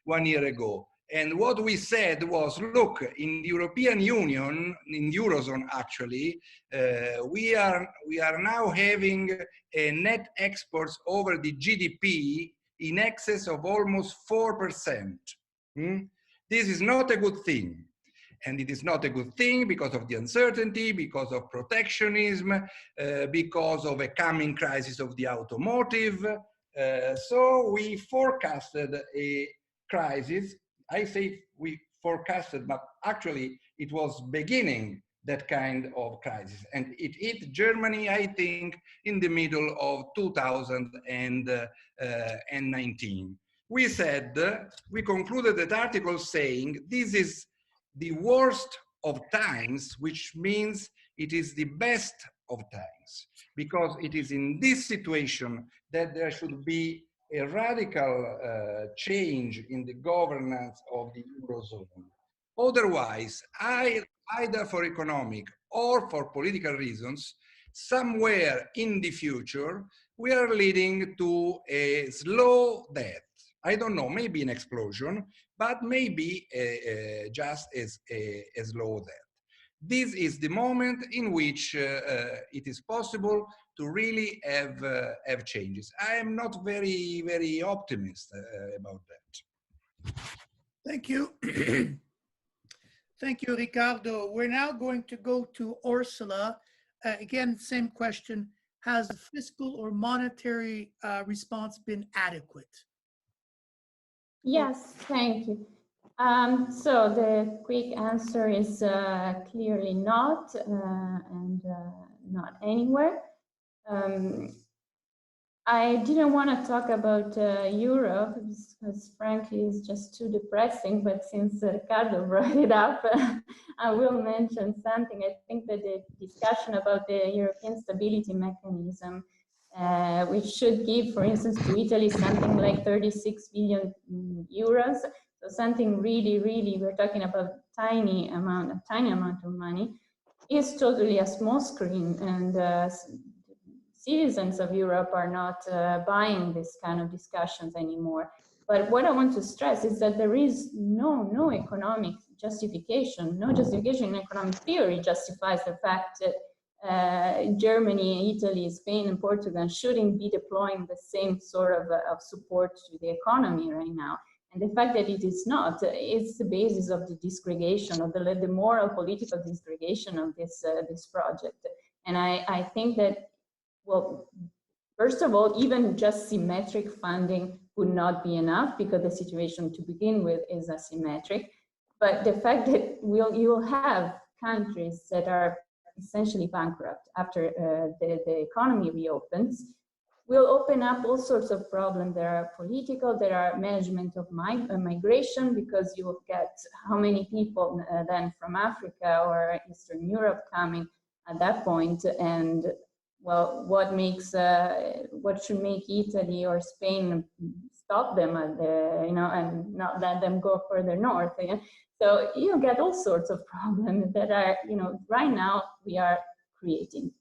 one year ago. And what we said was, look, in the European Union, in the Eurozone actually, we are now having a net exports over the GDP in excess of almost 4%. This is not a good thing. And it is not a good thing because of the uncertainty, because of protectionism, because of a coming crisis of the automotive. So we forecasted a crisis. I say we forecasted, but actually it was beginning that kind of crisis. And it hit Germany, I think, in the middle of 2019. We said, we concluded that article saying, this is the worst of times, which means it is the best of times, because it is in this situation that there should be a radical change in the governance of the Eurozone. Otherwise, either for economic or for political reasons, somewhere in the future, we are leading to a slow death. I don't know, maybe an explosion, but maybe just as a slow death. This is the moment in which it is possible to really have changes. I am not very, very optimistic about that. Thank you. Thank you, Riccardo. We're now going to go to Orsola. Again, same question. Has the fiscal or monetary response been adequate? Yes, thank you. So the quick answer is clearly not, and not anywhere. I didn't want to talk about Europe because frankly it's just too depressing, but since Riccardo brought it up, I will mention something. I think that the discussion about the European Stability Mechanism, which should give, for instance, to Italy something like 36 billion euros, so something really, really, we're talking about a tiny amount of money, is totally a smoke screen, and citizens of Europe are not buying this kind of discussions anymore. But what I want to stress is that there is no economic justification, no justification in economic theory justifies the fact that Germany, Italy, Spain, and Portugal shouldn't be deploying the same sort of support to the economy right now. And the fact that it is not, is the basis of the disgregation, of the moral political disgregation of this project. And I think that, well, First of all, even just symmetric funding would not be enough because the situation to begin with is asymmetric. But the fact that you'll have countries that are essentially bankrupt after the economy reopens will open up all sorts of problems. There are political, there are management of migration, because you will get how many people then from Africa or Eastern Europe coming at that point, and well, what should make Italy or Spain stop them at and not let them go further north? So you get all sorts of problems that are, right now we are creating.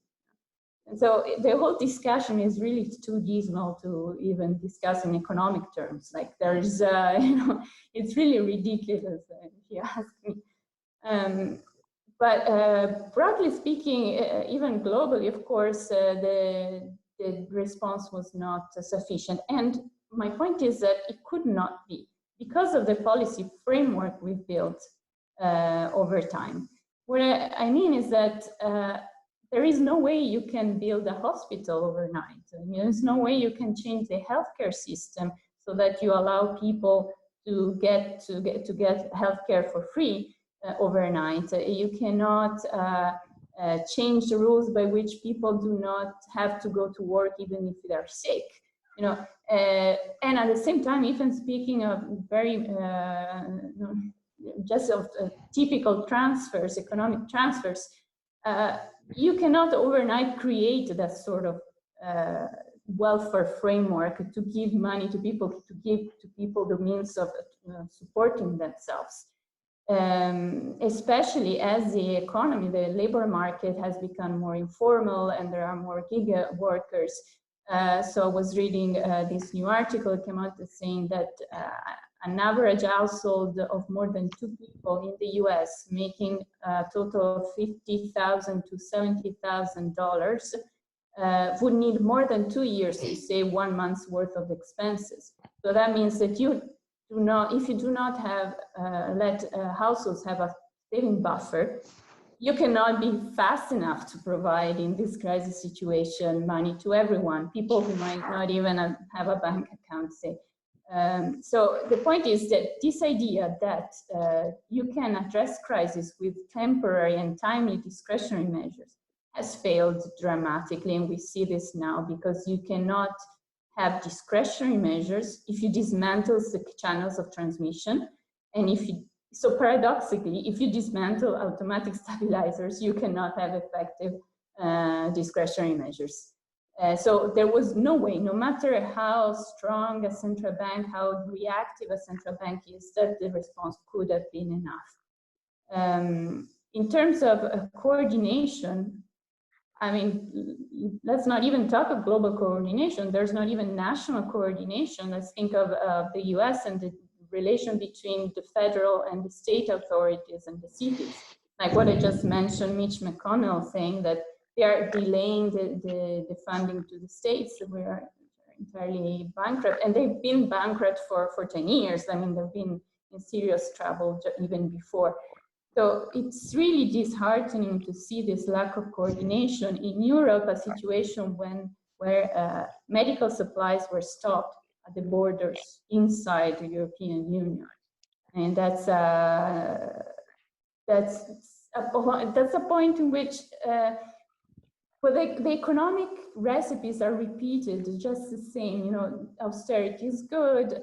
And so the whole discussion is really too dismal to even discuss in economic terms. Like there's, it's really ridiculous if you ask me. But broadly speaking, even globally, of course, the response was not sufficient. And my point is that it could not be because of the policy framework we've built over time. What I mean is that there is no way you can build a hospital overnight. There's no way you can change the healthcare system so that you allow people to get healthcare for free overnight. You cannot change the rules by which people do not have to go to work even if they're sick. And at the same time, even speaking of very just of typical transfers, economic transfers, you cannot overnight create that sort of welfare framework to give money to people, to give to people the means of supporting themselves. Especially as the economy, the labor market has become more informal and there are more gig workers. So I was reading this new article came out saying that an average household of more than 2 people in the US making a total of $50,000 to $70,000 would need more than 2 years to save 1 month's worth of expenses. So that means that you do not, if you do not have let households have a saving buffer, you cannot be fast enough to provide in this crisis situation money to everyone, people who might not even have a bank account, say. So the point is that this idea that you can address crisis with temporary and timely discretionary measures has failed dramatically, and we see this now because you cannot have discretionary measures if you dismantle the channels of transmission, and so paradoxically, if you dismantle automatic stabilizers, you cannot have effective discretionary measures. So there was no way, no matter how strong a central bank, how reactive a central bank is, that the response could have been enough. In terms of coordination, I mean, let's not even talk of global coordination. There's not even national coordination. Let's think of the US and the relation between the federal and the state authorities and the cities. Like what I just mentioned, Mitch McConnell saying that they are delaying the funding to the states. We are entirely bankrupt, and they've been bankrupt for 10 years. I mean, they've been in serious trouble even before. So it's really disheartening to see this lack of coordination in Europe, a situation where medical supplies were stopped at the borders inside the European Union, and that's a point in which well, the economic recipes are repeated just the same. Austerity is good,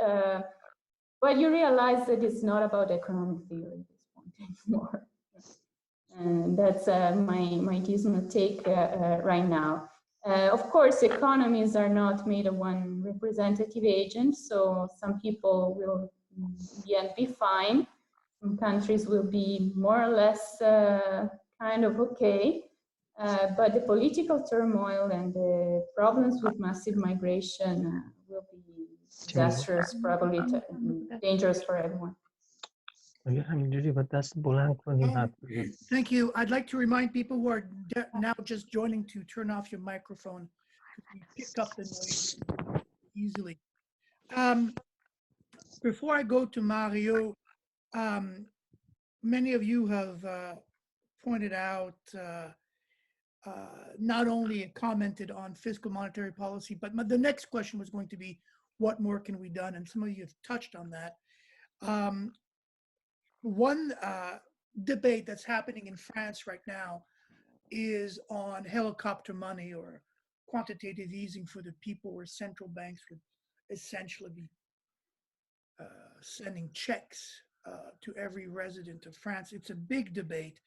but you realize that it's not about economic theory at this point anymore. And that's my dismal take right now. Of course, economies are not made of one representative agent, so some people will in the end be fine. Some countries will be more or less kind of okay. But the political turmoil and the problems with massive migration will be disastrous, probably dangerous for everyone. Thank you. I'd like to remind people who are now just joining to turn off your microphone to pick up the noise easily. Before I go to Mario, many of you have pointed out not only commented on fiscal monetary policy, but the next question was going to be, what more can we done? And some of you have touched on that. One debate that's happening in France right now is on helicopter money or quantitative easing for the people, where central banks would essentially be sending checks to every resident of France. It's a big debate.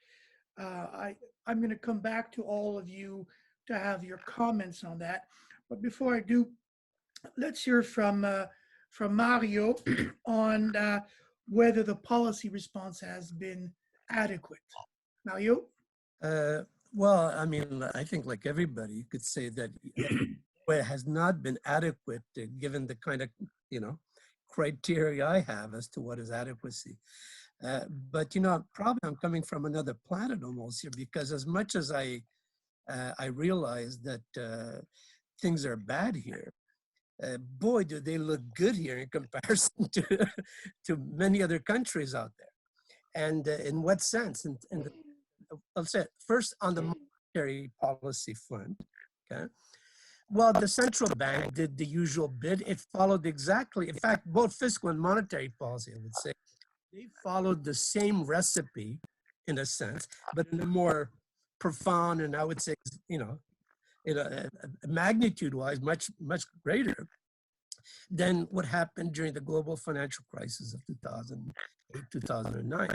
I'm going to come back to all of you to have your comments on that. But before I do, let's hear from Mario on whether the policy response has been adequate. Mario? Well, I mean, I think like everybody, you could say that it has not been adequate given the kind of, criteria I have as to what is adequacy. But, probably I'm coming from another planet almost here, because as much as I realize that things are bad here, boy, do they look good here in comparison to many other countries out there. And in what sense? I'll say it first on the monetary policy front. Okay. Well, the central bank did the usual bit. It followed exactly, in fact, both fiscal and monetary policy, I would say, they followed the same recipe in a sense, but in a more profound and I would say, magnitude-wise, much greater than what happened during the global financial crisis of 2008, 2009.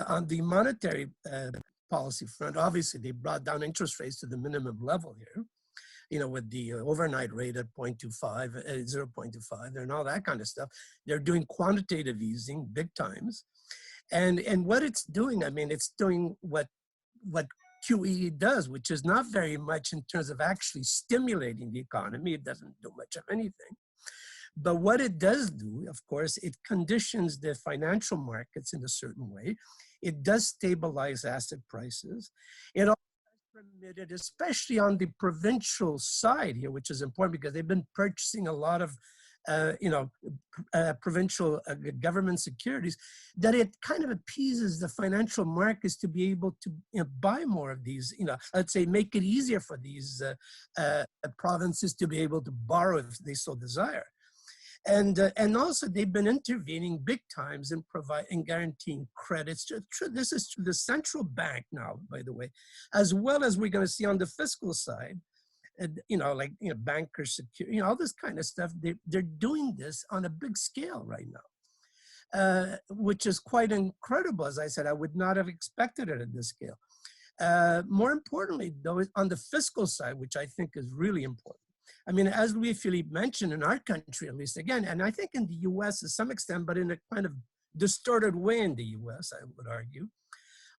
On the monetary policy front, obviously, they brought down interest rates to the minimum level here, with the overnight rate at 0.25, 0.25, and all that kind of stuff. They're doing quantitative easing big times. And what it's doing, I mean, it's doing what QE does, which is not very much in terms of actually stimulating the economy. It doesn't do much of anything. But what it does do, of course, it conditions the financial markets in a certain way. It does stabilize asset prices. It also has permitted, especially on the provincial side here, which is important because they've been purchasing a lot of provincial government securities, that it kind of appeases the financial markets to be able to buy more of these, let's say make it easier for these provinces to be able to borrow if they so desire. And also they've been intervening big times in providing, guaranteeing credits. This is to the central bank now, by the way, as well as we're going to see on the fiscal side. Bankers, security, all this kind of stuff. They're doing this on a big scale right now, which is quite incredible. As I said, I would not have expected it at this scale. More importantly, though, on the fiscal side, which I think is really important. I mean, as Louis-Philippe mentioned, in our country, at least, again, and I think in the US to some extent, but in a kind of distorted way in the US, I would argue.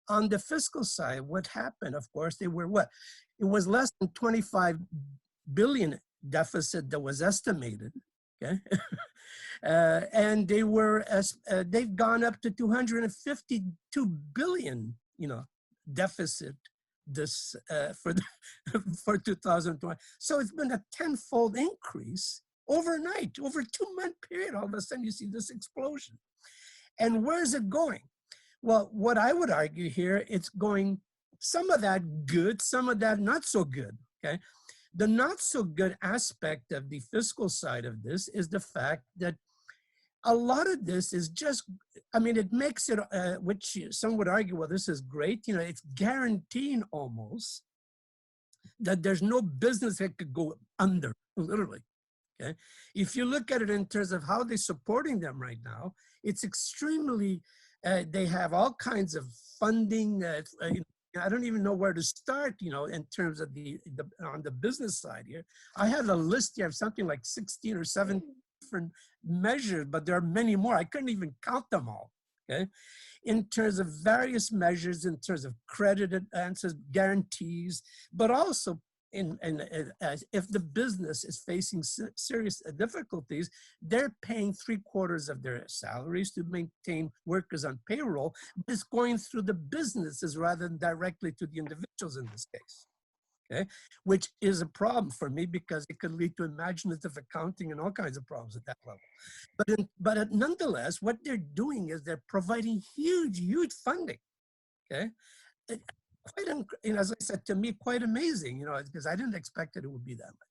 On the fiscal side, what happened, of course, they were what? It was less than 25 billion deficit that was estimated, okay? And they were, they've gone up to 252 billion, deficit this for 2020. So it's been a tenfold increase overnight, over a 2-month period. All of a sudden you see this explosion. And where's it going? Well, what I would argue here, it's going some of that good, some of that not so good, okay? The not so good aspect of the fiscal side of this is the fact that a lot of this is just, I mean, it makes it, which some would argue, well, this is great, it's guaranteeing almost that there's no business that could go under, literally, okay? If you look at it in terms of how they're supporting them right now, it's extremely, they have all kinds of funding. I don't even know where to start, in terms of on the business side here. I have a list here of something like 16 or 17 different measures, but there are many more. I couldn't even count them all, okay? In terms of various measures, in terms of credit advances, guarantees, but also if the business is facing serious difficulties, they're paying 3/4 of their salaries to maintain workers on payroll, but it's going through the businesses rather than directly to the individuals in this case, okay? Which is a problem for me because it could lead to imaginative accounting and all kinds of problems at that level. But nonetheless, what they're doing is they're providing huge funding, okay? as I said, to me, quite amazing, because I didn't expect it would be that much.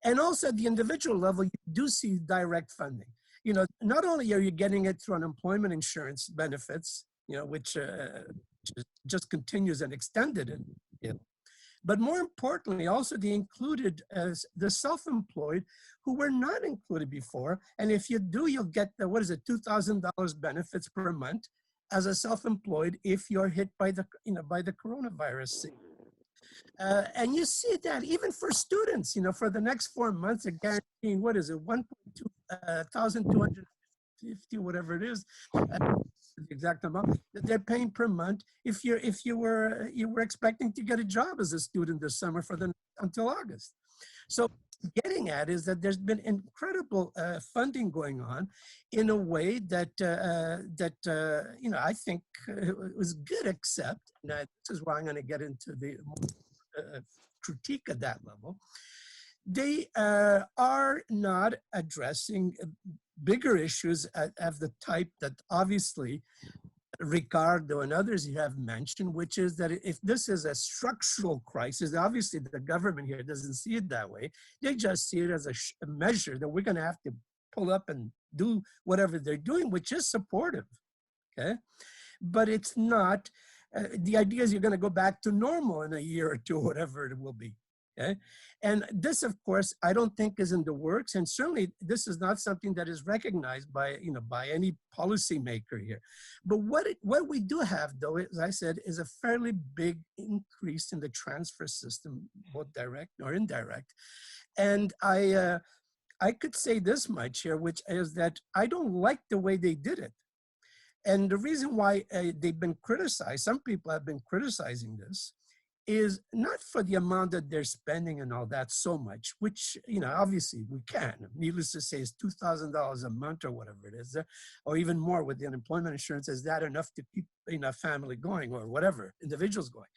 And also at the individual level, you do see direct funding. Not only are you getting it through unemployment insurance benefits, which just continues and extended it, but more importantly, also they included as the self-employed who were not included before. And if you do, you'll get the, $2,000 benefits per month as a self-employed if you're hit by the, by the coronavirus. And you see that even for students, for the next 4 months, they're guaranteeing, 1,250, whatever it is, the exact amount that they're paying per month. If you were expecting to get a job as a student this summer until August. So getting at is that there's been incredible funding going on in a way that I think was good, except, and this is why I'm going to get into the critique at that level. They are not addressing bigger issues of the type that obviously Riccardo and others you have mentioned, which is that if this is a structural crisis, obviously the government here doesn't see it that way. They just see it as a measure that we're going to have to pull up and do whatever they're doing, which is supportive, okay? But it's not, the idea is you're going to go back to normal in a year or two, whatever it will be. Okay? And this, of course, I don't think is in the works, and certainly this is not something that is recognized by any policymaker here. But what we do have, though, as I said, is a fairly big increase in the transfer system, both direct or indirect. And I could say this much here, which is that I don't like the way they did it. And the reason why they've been criticized, some people have been criticizing this, is not for the amount that they're spending and all that so much, which, obviously we can. Needless to say, it's $2,000 a month or whatever it is, or even more with the unemployment insurance. Is that enough to keep a family going or whatever, individuals going?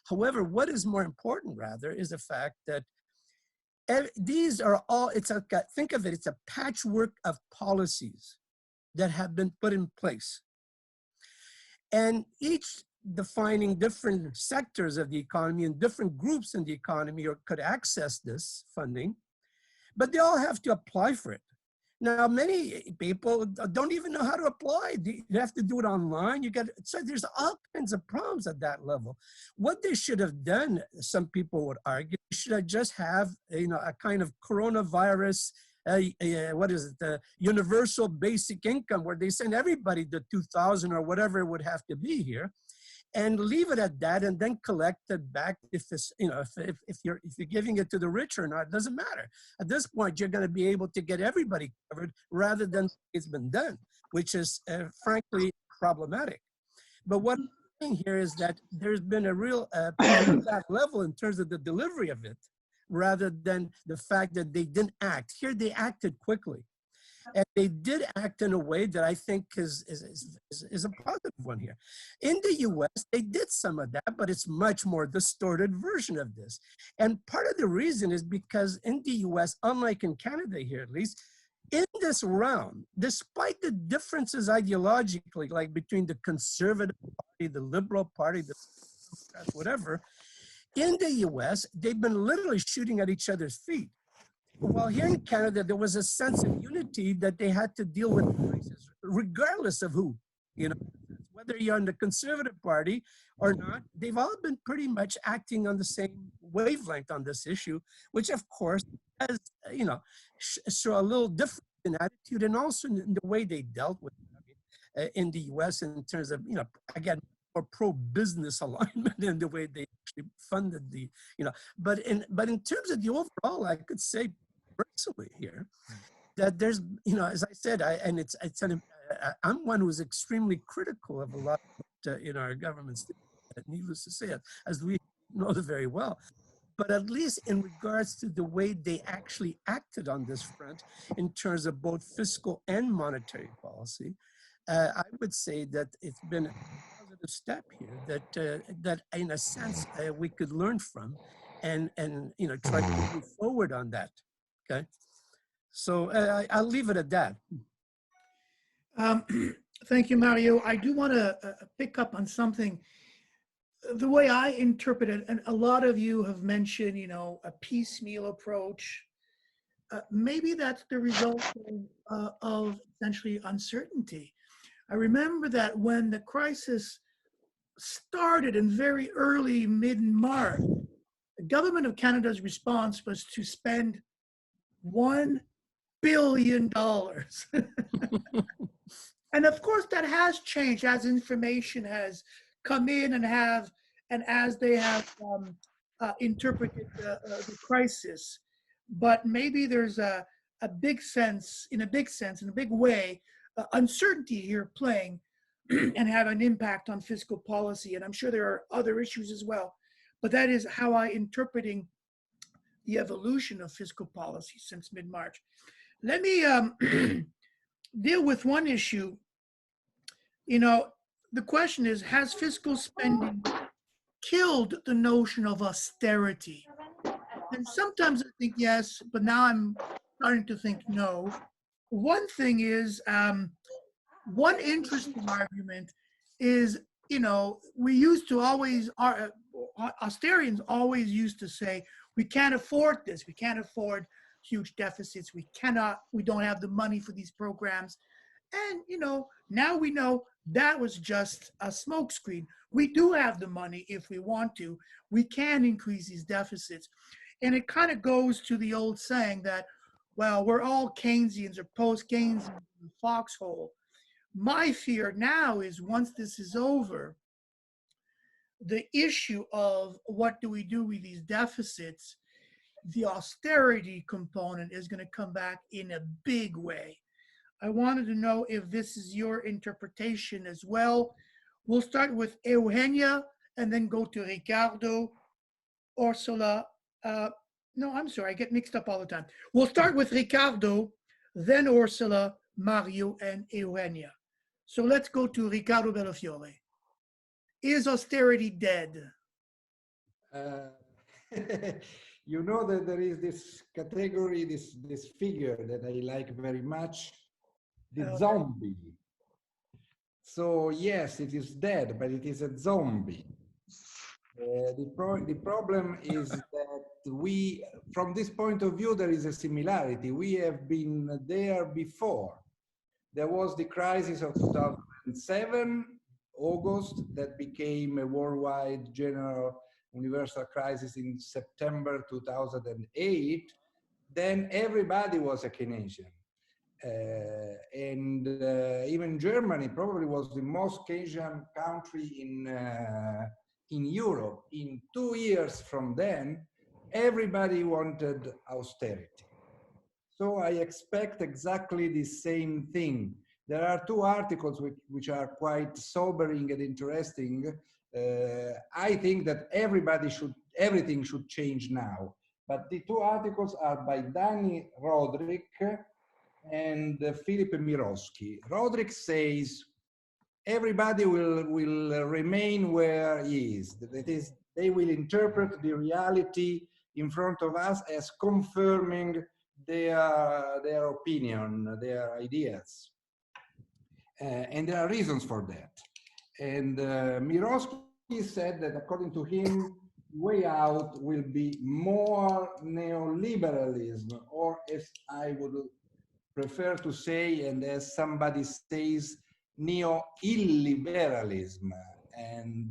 However, what is more important, rather, is the fact that these are all, think of it, it's a patchwork of policies that have been put in place. And each defining different sectors of the economy and different groups in the economy could access this funding, but they all have to apply for it. Now, many people don't even know how to apply. You have to do it online. So there's all kinds of problems at that level. What they should have done, some people would argue, should have just have a kind of coronavirus, the universal basic income, where they send everybody the 2,000 or whatever it would have to be here, and leave it at that, and then collect it back if it's, if you're giving it to the rich or not, it doesn't matter. At this point, you're going to be able to get everybody covered rather than it's been done, which is frankly problematic. But what I'm saying here is that there's been a real problem at that level in terms of the delivery of it, rather than the fact that they didn't act. Here, they acted quickly. And they did act in a way that I think is a positive one here. In the US, they did some of that, but it's much more distorted version of this. And part of the reason is because in the US, unlike in Canada here at least, in this round, despite the differences ideologically, like between the Conservative Party, the Liberal Party, the Democrats, whatever, in the US, they've been literally shooting at each other's feet. While here in Canada, there was a sense of unity that they had to deal with the crisis, regardless of who, whether you're in the Conservative Party or not, they've all been pretty much acting on the same wavelength on this issue, which of course has, show a little difference in attitude and also in the way they dealt with it in the US in terms of, again, or pro-business alignment in the way they actually funded the, but in terms of the overall, I could say personally here that there's, as I said, I'm one who's extremely critical of a lot in our governments, needless to say, as we know very well. But at least in regards to the way they actually acted on this front in terms of both fiscal and monetary policy, I would say that it's been a positive step here that in a sense we could learn from and try to move forward on that. Okay, so I'll leave it at that. Thank you, Mario. I do want to pick up on something. the way I interpret it, and a lot of you have mentioned, you know, a piecemeal approach. Maybe that's the result of essentially uncertainty. I remember that when the crisis started in very early mid-March, the government of Canada's response was to spend $1 billion. And of course, that has changed as information has come in and as they have interpreted the crisis. But maybe there's a big sense, in a big way, uncertainty here playing and have an impact on fiscal policy. And I'm sure there are other issues as well. But that is how I interpreting the evolution of fiscal policy since mid-March. Let me deal with one issue. You know, the question is, has fiscal spending killed the notion of austerity? And sometimes I think yes, but now I'm starting to think no. One thing is, one interesting argument is, you know, we used to always, Austerians always used to say, we can't afford this, we can't afford huge deficits, we don't have the money for these programs. And, you know, now we know that was just a smokescreen. We do have the money if we want to. We can increase these deficits. And it kind of goes to the old saying that, well, we're all Keynesians or post-Keynesians in the foxhole. My fear now is once this is over, the issue of what do we do with these deficits, the austerity component is going to come back in a big way. I wanted to know if this is your interpretation as well. We'll start with Eugenia and then go to Riccardo, Orsola. No, I'm sorry, I get mixed up all the time. We'll start with Riccardo, then Orsola, Mario, and Eugenia. So let's go to Riccardo Bellofiore. Is austerity dead? You know that there is this category, this figure that I like very much, the zombie. So yes, it is dead, but it is a zombie. The problem is that we, from this point of view, there is a similarity. We have been there before. There was the crisis of 2007, August, that became a worldwide general universal crisis in September 2008. Then everybody was a Keynesian. And even Germany probably was the most Keynesian country in Europe. In 2 years from then, everybody wanted austerity. So I expect exactly the same thing. There are two articles which are quite sobering and interesting. I think that everything should change now. But the two articles are by Dani Rodrik and Philippe Mirowski. Rodrik says everybody will remain where he is. That is, they will interpret the reality in front of us as confirming their opinion, their ideas. And there are reasons for that. And Mirowski said that according to him, way out will be more neoliberalism, or as I would prefer to say, and as somebody says, neo-illiberalism. And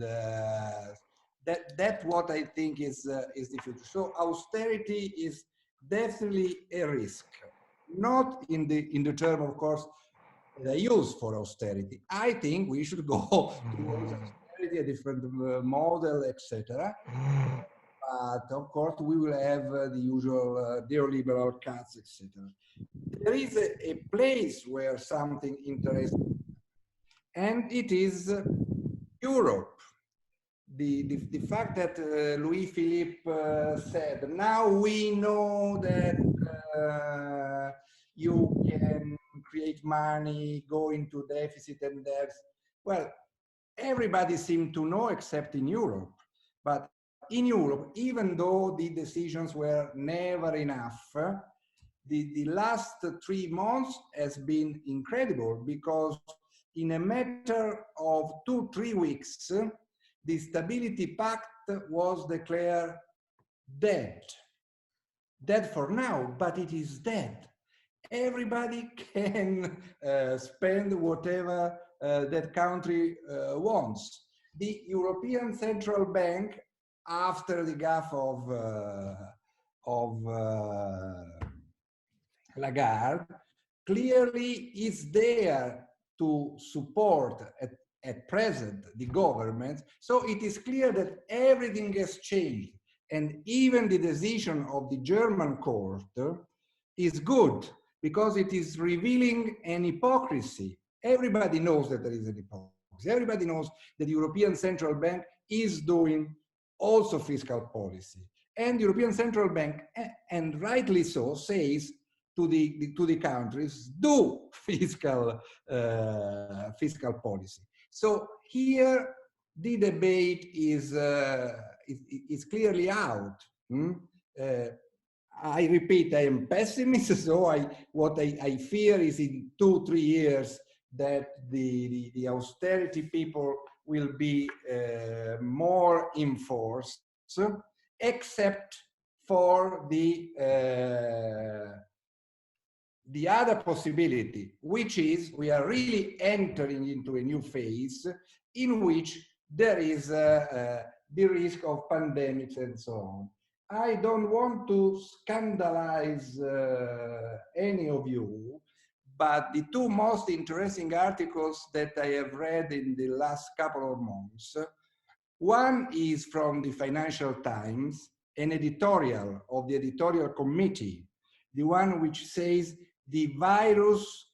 that's what I think is the future. So austerity is definitely a risk, not in the term, of course, that I use for austerity. I think we should go towards austerity, a different model, etc. But of course, we will have the usual neoliberal cuts, etc. There is a place where something interesting, and it is Europe. The fact that Louis-Philippe said, now we know that you can create money, go into deficit and debts. Well, everybody seemed to know except in Europe. But in Europe, even though the decisions were never enough, the last 3 months has been incredible, because in a matter of 2-3 weeks, the Stability Pact was declared dead. Dead for now, but it is dead. Everybody can spend whatever that country wants. The European Central Bank, after the gaffe of Lagarde, clearly is there to support at present the government. So it is clear that everything has changed. And even the decision of the German court is good because it is revealing an hypocrisy. Everybody knows that there is an hypocrisy. Everybody knows that the European Central Bank is doing also fiscal policy. And the European Central Bank, and rightly so, says to the countries, do fiscal policy. So here the debate is clearly out. I repeat, I am pessimist, so what I fear is in 2-3 years that the austerity people will be more enforced, except for the other possibility, which is we are really entering into a new phase in which there is the risk of pandemics and so on. I don't want to scandalize any of you, but the two most interesting articles that I have read in the last couple of months, one is from the Financial Times, an editorial of the editorial committee, the one which says the virus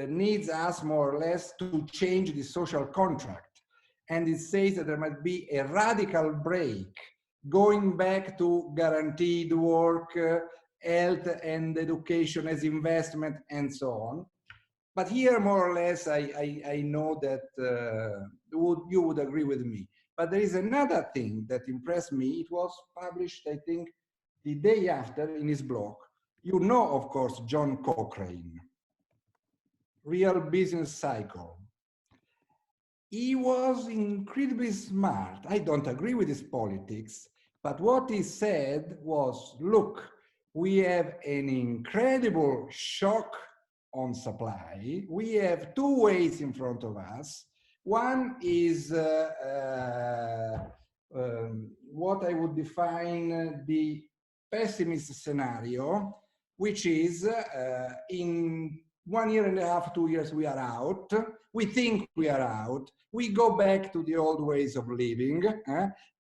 needs us more or less to change the social contract. And it says that there might be a radical break, going back to guaranteed work, health and education as investment, and so on. But here, more or less, I know that you would agree with me. But there is another thing that impressed me. It was published, I think, the day after in his blog. You know, of course, John Cochrane, Real Business Cycle. He was incredibly smart. I don't agree with his politics, but what he said was, look, we have an incredible shock on supply. We have two ways in front of us. One is what I would define the pessimist scenario, which is in 1.5 years, 2 years, we are out. We think we are out. We go back to the old ways of living.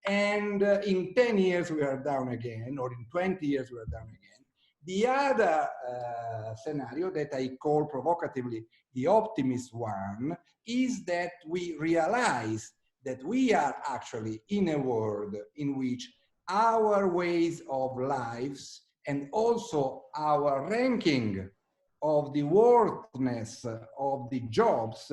And in 10 years, we are down again, or in 20 years, we are down again. The other scenario that I call provocatively the optimist one is that we realize that we are actually in a world in which our ways of lives and also our ranking of the worthiness of the jobs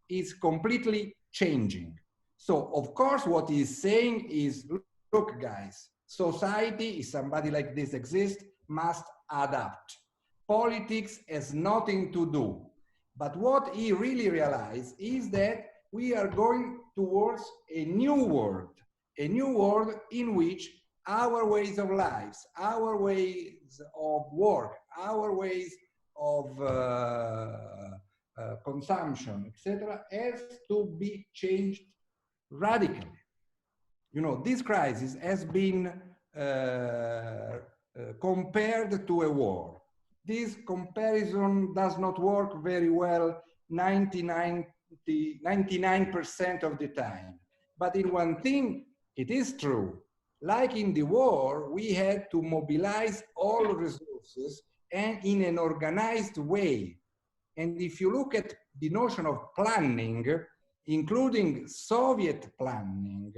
is completely changing. So, of course, what he's saying is, look, guys, society, if somebody like this exists, must adapt. Politics has nothing to do. But what he really realized is that we are going towards a new world in which our ways of lives, our ways of work, our ways of consumption, etc., has to be changed radically. You know, this crisis has been compared to a war. This comparison does not work very well 99% of the time. But in one thing, it is true. Like in the war, we had to mobilize all resources and in an organized way. And if you look at the notion of planning, including Soviet planning,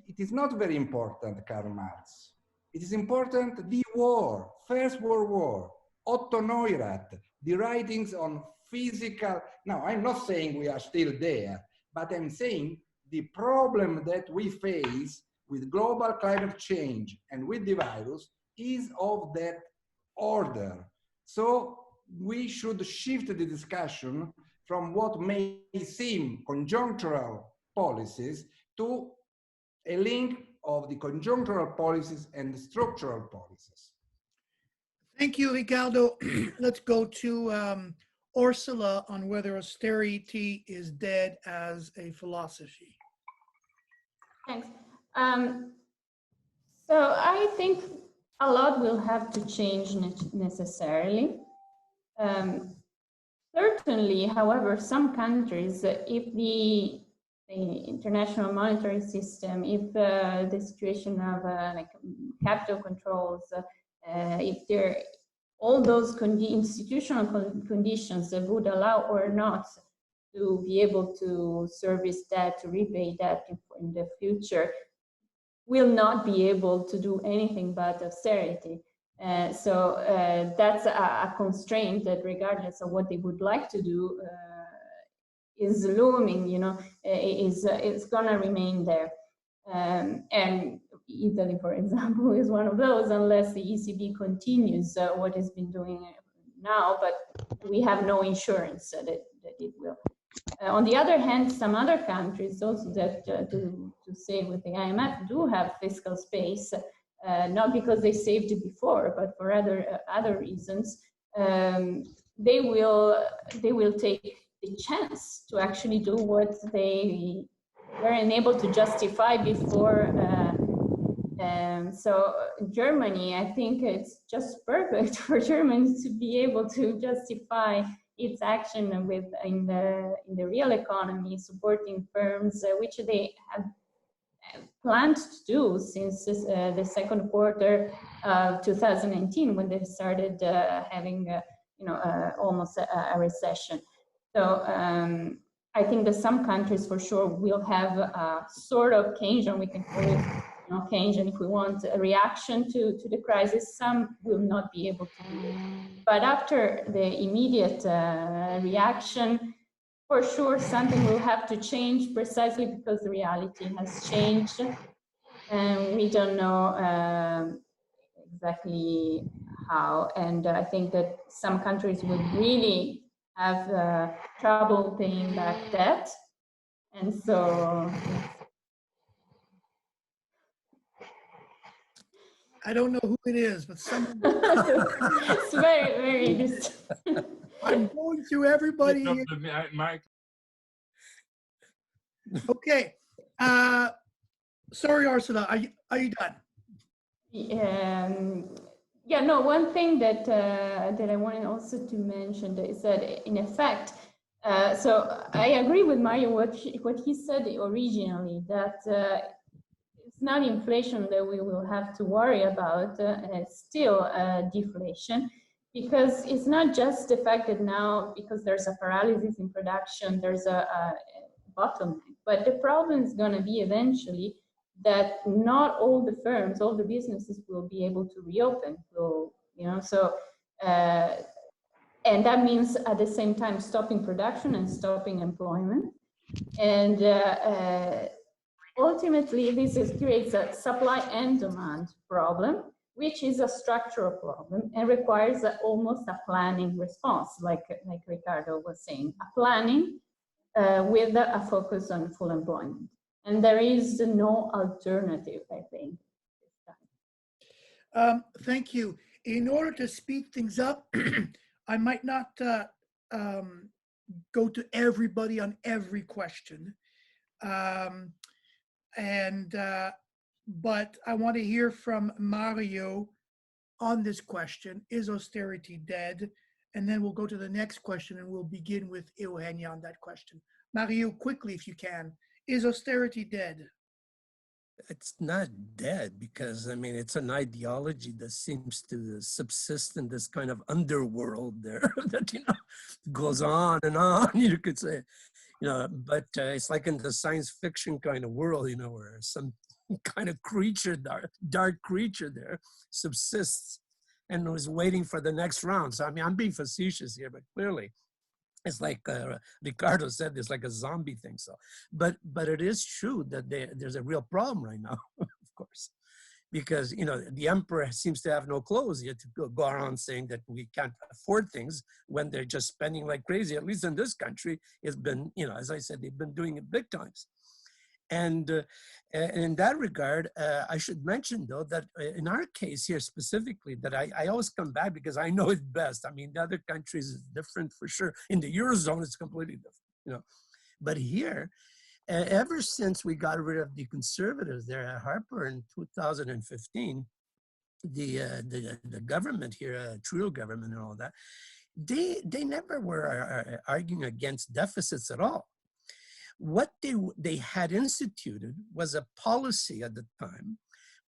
it is not very important, Karl Marx. It is important the war, First World War, Otto Neurath, the writings on physical. Now, I'm not saying we are still there, but I'm saying the problem that we face with global climate change and with the virus is of that order. So we should shift the discussion from what may seem conjunctural policies to a link of the conjunctural policies and the structural policies. Thank you, Riccardo. Let's go to Orsola on whether austerity is dead as a philosophy. Thanks. So I think a lot will have to change necessarily. Certainly, however, some countries, if the international monetary system, if the situation of like capital controls, if there all those institutional conditions that would allow or not to be able to service debt, to repay debt in the future, will not be able to do anything but austerity. So that's a constraint that, regardless of what they would like to do, is looming. You know, it's gonna remain there. And Italy, for example, is one of those, unless the ECB continues what it's been doing now. But we have no insurance that it will. On the other hand, some other countries also that, to say with the IMF, do have fiscal space, not because they saved it before, but for other reasons. They will take the chance to actually do what they were unable to justify before. So Germany, I think it's just perfect for Germany to be able to justify its action in the real economy, supporting firms, which they have planned to do since the second quarter of 2019, when they started having almost a recession. So I think that some countries for sure will have a sort of Keynesian, we can call it, Keynesian if we want, a reaction to the crisis. Some will not be able to do it. But after the immediate reaction, for sure something will have to change, precisely because the reality has changed. And we don't know exactly how. And I think that some countries will really have trouble paying back debt. And so I don't know who it is, but someone. it's very, very distant. I'm going through everybody here. Okay. Sorry, Orsola, are you done? Yeah, no, one thing that I wanted also to mention is that, in effect, so I agree with Mario what he said originally, that it's not inflation that we will have to worry about, it's still deflation, because it's not just the fact that now, because there's a paralysis in production, there's a bottleneck, but the problem is going to be eventually that not all the firms, all the businesses will be able to reopen. So, and that means at the same time stopping production and stopping employment. And ultimately, this creates a supply and demand problem, which is a structural problem and requires almost a planning response, like Riccardo was saying, a planning with a focus on full employment. And there is no alternative, I think. Thank you. In order to speed things up, I might not go to everybody on every question. But I want to hear from Mario on this question. Is austerity dead? And then we'll go to the next question and we'll begin with Eugenia on that question. Mario, quickly, if you can. Is austerity dead? It's not dead, because I mean, it's an ideology that seems to subsist in this kind of underworld there that, goes on and on, you could say, but it's like in the science fiction kind of world, where some kind of creature, dark creature there subsists and was waiting for the next round. So, I mean, I'm being facetious here, but clearly it's like Riccardo said, it's like a zombie thing. So, but it is true that there's a real problem right now, of course, because the emperor seems to have no clothes yet to go around saying that we can't afford things when they're just spending like crazy. At least in this country, it's been, as I said, they've been doing it big times. And in that regard, I should mention, though, that in our case here specifically, that I always come back because I know it best. I mean, the other countries is different for sure. In the Eurozone, it's completely different, But here, ever since we got rid of the conservatives there at Harper in 2015, the government here, Trudeau government and all that, they never were arguing against deficits at all. What they had instituted was a policy at the time,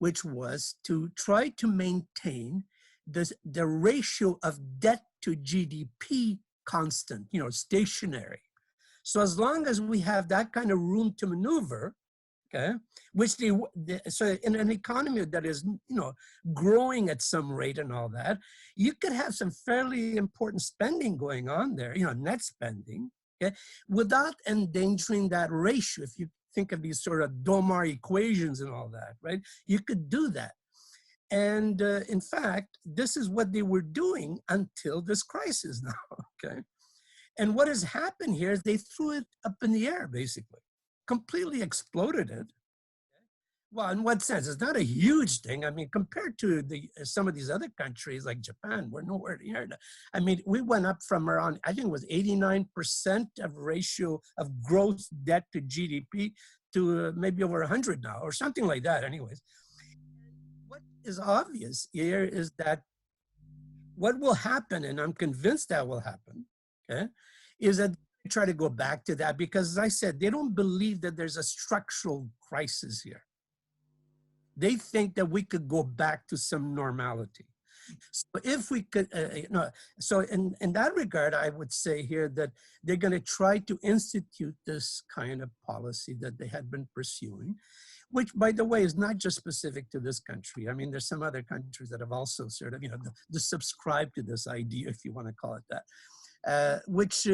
which was to try to maintain the ratio of debt to GDP constant, stationary. So as long as we have that kind of room to maneuver, okay, which so in an economy that is, growing at some rate and all that, you could have some fairly important spending going on there, net spending, okay, without endangering that ratio. If you think of these sort of Domar equations and all that, right, you could do that. And in fact, this is what they were doing until this crisis now, okay? And what has happened here is they threw it up in the air, basically, completely exploded it. Well, in what sense? It's not a huge thing. I mean, compared to some of these other countries like Japan, we're nowhere near that. I mean, we went up from around, I think it was 89% of ratio of gross debt to GDP to maybe over 100 now, or something like that anyways. What is obvious here is that what will happen, and I'm convinced that will happen, okay, is that they try to go back to that because, as I said, they don't believe that there's a structural crisis here. They think that we could go back to some normality. So if we could, so in that regard, I would say here that they're going to try to institute this kind of policy that they had been pursuing, which, by the way, is not just specific to this country. I mean, there's some other countries that have also sort of, subscribed to this idea, if you want to call it that. Which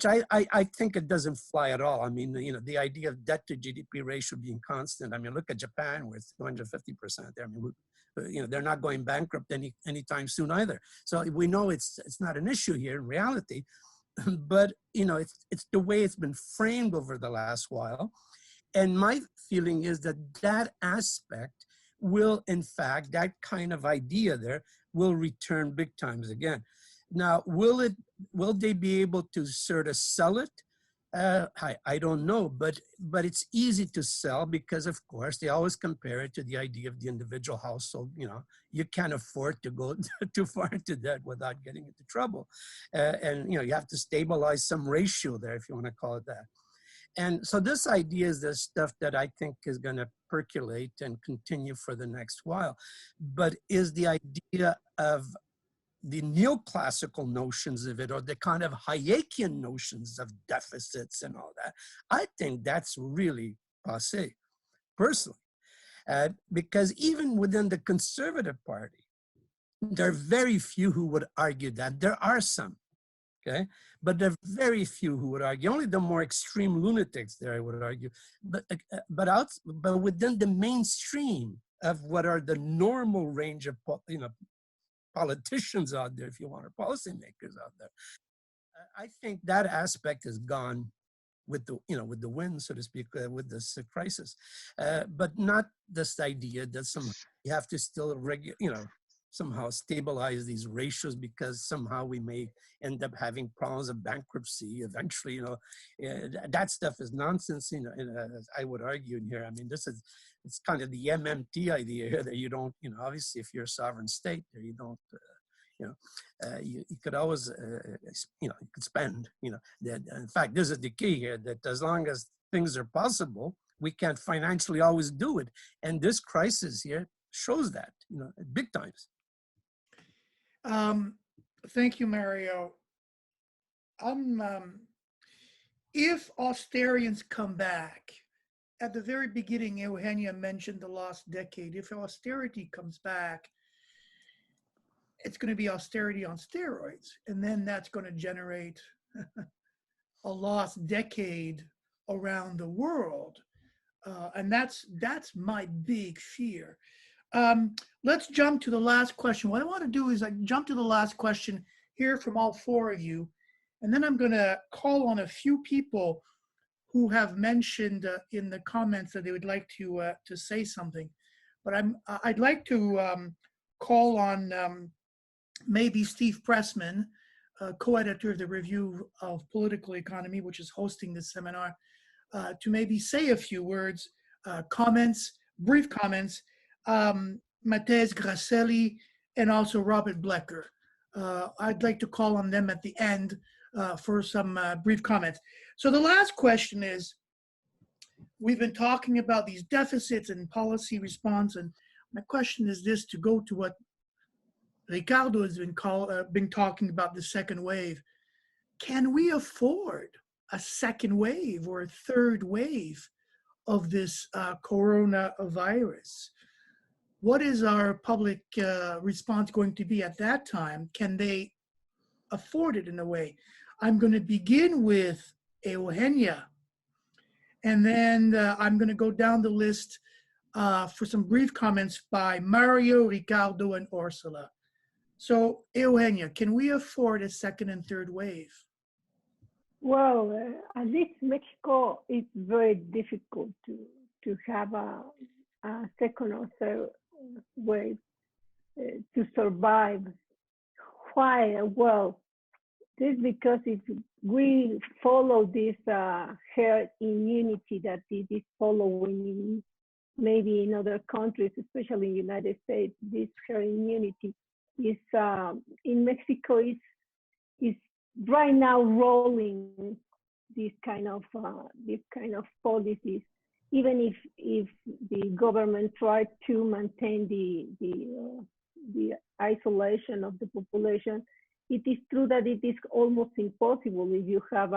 I think it doesn't fly at all. I mean, the idea of debt to GDP ratio being constant. I mean, look at Japan, where it's 250% there. I mean, they're not going bankrupt anytime soon either. So we know it's not an issue here in reality, but it's the way it's been framed over the last while. And my feeling is that aspect will, in fact, that kind of idea there will return big times again. Now, will they be able to sort of sell it? I don't know, but it's easy to sell because, of course, they always compare it to the idea of the individual household. You can't afford to go too far into debt without getting into trouble. And, you have to stabilize some ratio there, if you want to call it that. And so this idea is the stuff that I think is going to percolate and continue for the next while. But is the idea of the neoclassical notions of it, or the kind of Hayekian notions of deficits and all that, I think that's really passé, personally. Because even within the Conservative Party, there are very few who would argue that. There are some, okay? But there are very few who would argue. Only the more extreme lunatics there, I would argue. But within the mainstream of what are the normal range of, politicians out there, if you want, or policymakers out there, I think that aspect is gone with the, with the wind, so to speak, with this crisis, but not this idea that somehow you have to still somehow stabilize these ratios because somehow we may end up having problems of bankruptcy eventually. That stuff is nonsense. As I would argue in here. I mean, it's kind of the MMT idea here that you don't, obviously if you're a sovereign state, there you don't, you could always, you could spend, that, in fact, this is the key here, that as long as things are possible, we can't financially always do it. And this crisis here shows that, big times. Thank you, Mario. If Austerians come back, at the very beginning, Eugenia mentioned the last decade. If austerity comes back, it's going to be austerity on steroids. And then that's going to generate a lost decade around the world. And that's my big fear. Let's jump to the last question. What I want to do is jump to the last question, hear from all four of you, and then I'm going to call on a few people who have mentioned in the comments that they would like to say something. But I'd like to call on maybe Steve Pressman, co-editor of the Review of Political Economy, which is hosting this seminar, to maybe say a few words, comments, brief comments, Matthias Grasselli, and also Robert Blecker. I'd like to call on them at the end for some brief comments. So the last question is, we've been talking about these deficits and policy response, and my question is this, to go to what Riccardo has been talking about, the second wave. Can we afford a second wave or a third wave of this coronavirus? What is our public response going to be at that time? Can they afford it in a way? I'm going to begin with Eugenia, and then I'm going to go down the list for some brief comments by Mario, Riccardo, and Orsola. So, Eugenia, can we afford a second and third wave? Well, at least Mexico, it's very difficult to have a second or third wave to survive. Why? Well, this is because if we follow this herd immunity that it is following maybe in other countries, especially in the United States, this herd immunity is in Mexico is right now rolling this kind of policies. Even if the government tried to maintain the isolation of the population, it is true that it is almost impossible if you have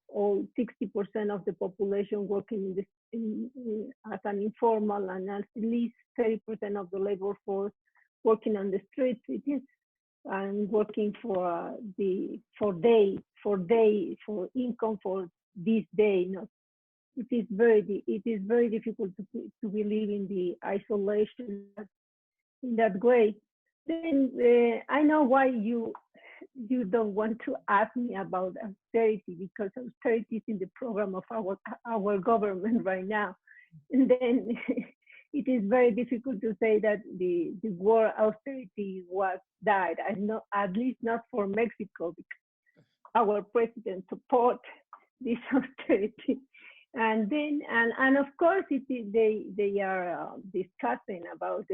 all 60% of the population working as an informal and at least 30% of the labor force working on the streets. It is and working for income for this day. Not, it is very difficult to believe in the isolation in that way. Then I know why you don't want to ask me about austerity, because austerity is in the program of our government right now, and then it is very difficult to say that the war austerity was died. I know, at least not for Mexico, because our president support this austerity. And then and of course they are discussing about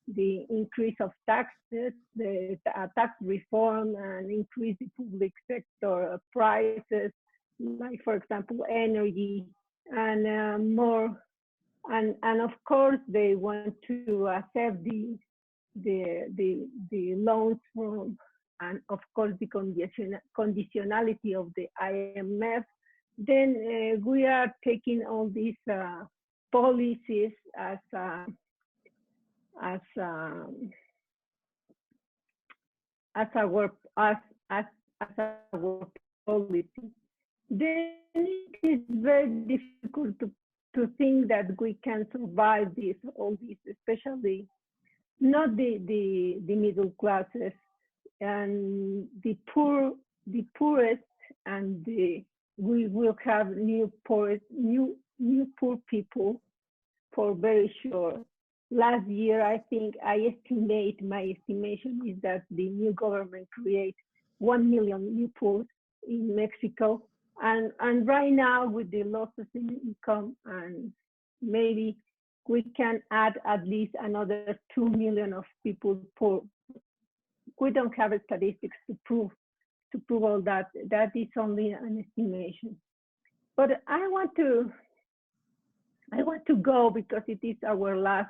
the increase of taxes, the tax reform, and increase the public sector prices, like for example energy, and more. And of course they want to accept the loans from, and of course the conditionality of the IMF. Then we are taking all these policies as our policy. Then it is very difficult to think that we can survive all this, especially not the middle classes and the poorest, and we will have new poor people for very sure. Last year, I think my estimation is that the new government create 1 million new poor in Mexico. And right now, with the losses in income, and maybe we can add at least another 2 million of people poor. We don't have statistics to prove all that. That is only an estimation. But I want to go, because it is our last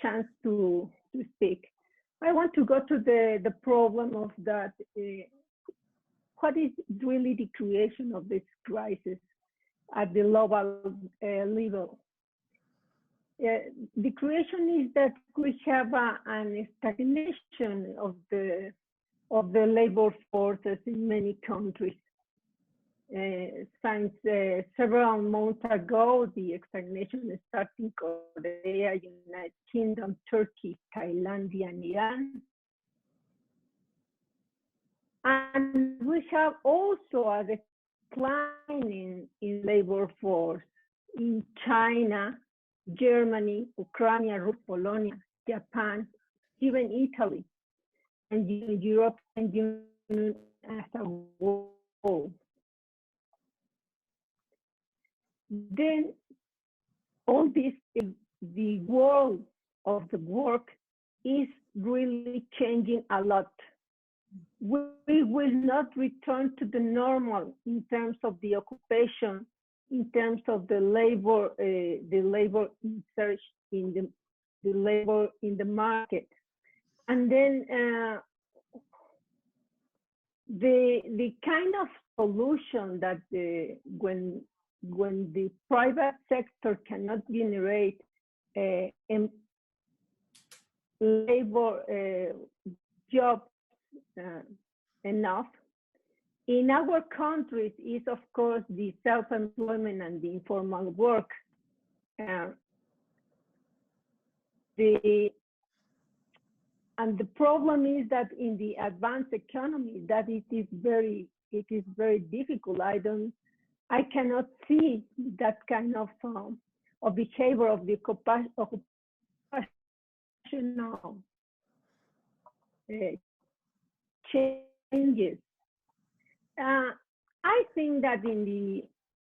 chance to speak. I want to go to the problem of that. What is really the creation of this crisis at the global level? The creation is that we have an stagnation of the labor forces in many countries. Since several months ago, the stagnation started in Korea, United Kingdom, Turkey, Thailand, and Iran. And we have also a decline in labor force in China, Germany, Ukraine, Polonia, Japan, even Italy, and the European Union as a whole. Then all this, the world of the work is really changing a lot. We will not return to the normal in terms of the occupation, in terms of the labor insertion in the labor in the market, and then the kind of solution that when the private sector cannot generate labor jobs enough, in our countries is of course the self-employment and the informal work. And the problem is that in the advanced economy, that it is very difficult. I cannot see that kind of behavior of the occupational changes. I think that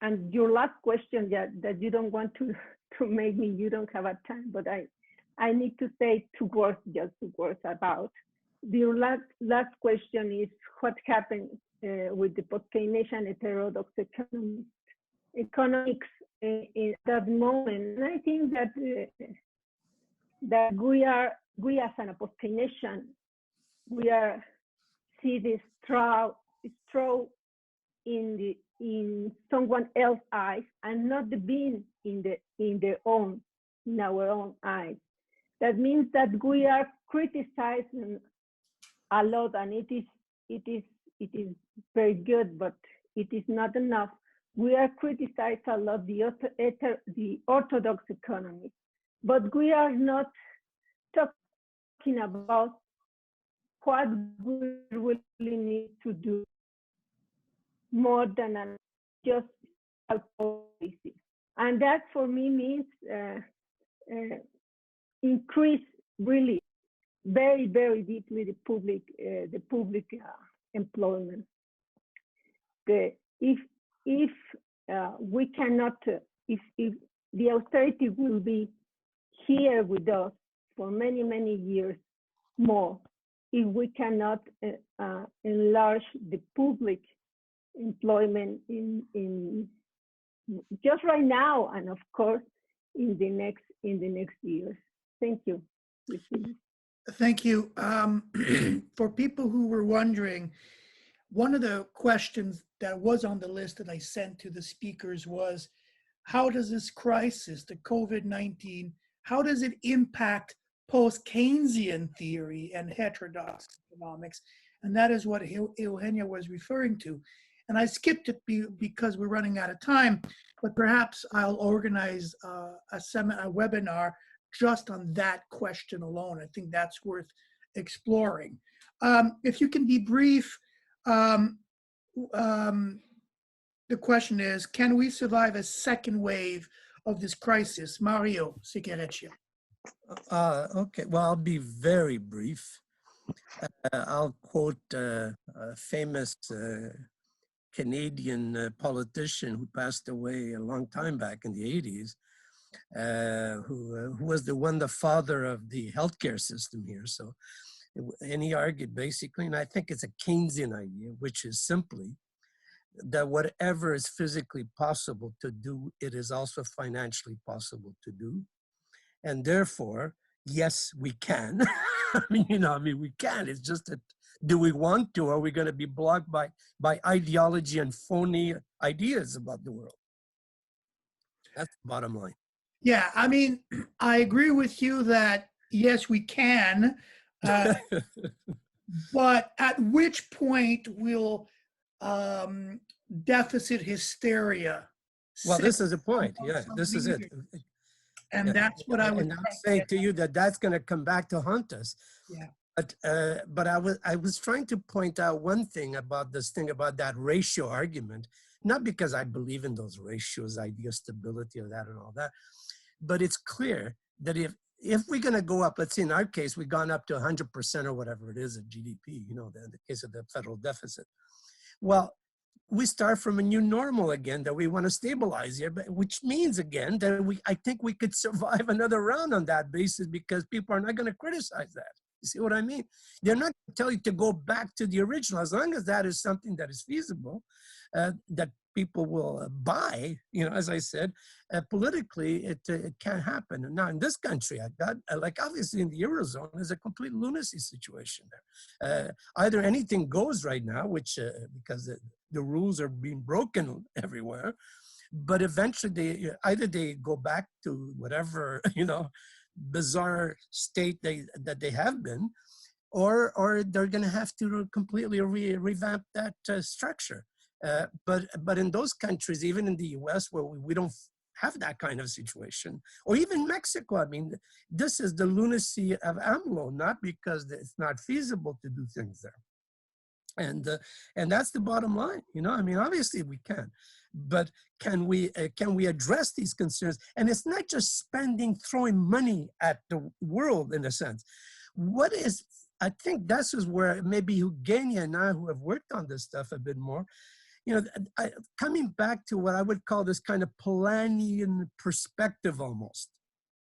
and your last question that you don't want to make me, you don't have a time, but I need to say two words about. Your last question is what happened with the post-Keynesian heterodox economics in that moment. And I think that we as an post-Keynesian, we see this straw in someone else's eyes and not the bean in our own eyes. That means that we are criticizing a lot, and it is very good, but it is not enough. We are criticizing a lot the orthodox economy, but we are not talking about what we really need to do more than just policy. And that for me means increase really very, very deeply the public employment. If we cannot, if the austerity will be here with us for many, many years more, if we cannot enlarge the public employment in just right now, and of course in the next years. Thank you. Thank you. For people who were wondering, one of the questions that was on the list that I sent to the speakers was, how does this crisis, the COVID-19, how does it impact post-Keynesian theory and heterodox economics? And that is what Eugenia was referring to. And I skipped it because we're running out of time, but perhaps I'll organize a webinar just on that question alone. I think that's worth exploring. If you can be brief, the question is, can we survive a second wave of this crisis? Mario Seccareccia. Okay, well, I'll be very brief. I'll quote a famous Canadian politician who passed away a long time back in the 80s, who was the father of the healthcare system here. So, and he argued basically, and I think it's a Keynesian idea, which is simply that whatever is physically possible to do, it is also financially possible to do. And therefore, yes, we can. we can. It's just that, do we want to? Or are we going to be blocked by ideology and phony ideas about the world? That's the bottom line. Yeah, I mean, I agree with you that, yes, we can. But at which point will deficit hysteria? Well, this is the point. Yeah, this is it. And that's what I would say to you, that's going to come back to haunt us. Yeah. But I was trying to point out one thing about this thing about that ratio argument, not because I believe in those ratios, idea of stability or that and all that, but it's clear that if we're going to go up, let's say in our case, we've gone up to 100% or whatever it is of GDP, in the case of the federal deficit. Well, we start from a new normal again that we want to stabilize here, but which means again that I think we could survive another round on that basis because people are not going to criticize that. You see what I mean? They're not going to tell you to go back to the original, as long as that is something that is feasible, that people will buy, as I said, politically, it can't happen. And now in this country, like obviously in the Eurozone, is a complete lunacy situation there. Either anything goes right now, which because the rules are being broken everywhere, but eventually either they go back to whatever, bizarre state that they have been, or they're going to have to completely revamp that structure. But in those countries, even in the US, where we don't have that kind of situation, or even Mexico, I mean, this is the lunacy of AMLO, not because it's not feasible to do things there. And that's the bottom line, I mean, obviously we can, but can we address these concerns? And it's not just throwing money at the world in a sense. I think this is where maybe Eugenia and I, who have worked on this stuff a bit more, coming back to what I would call this kind of Polanyian perspective almost,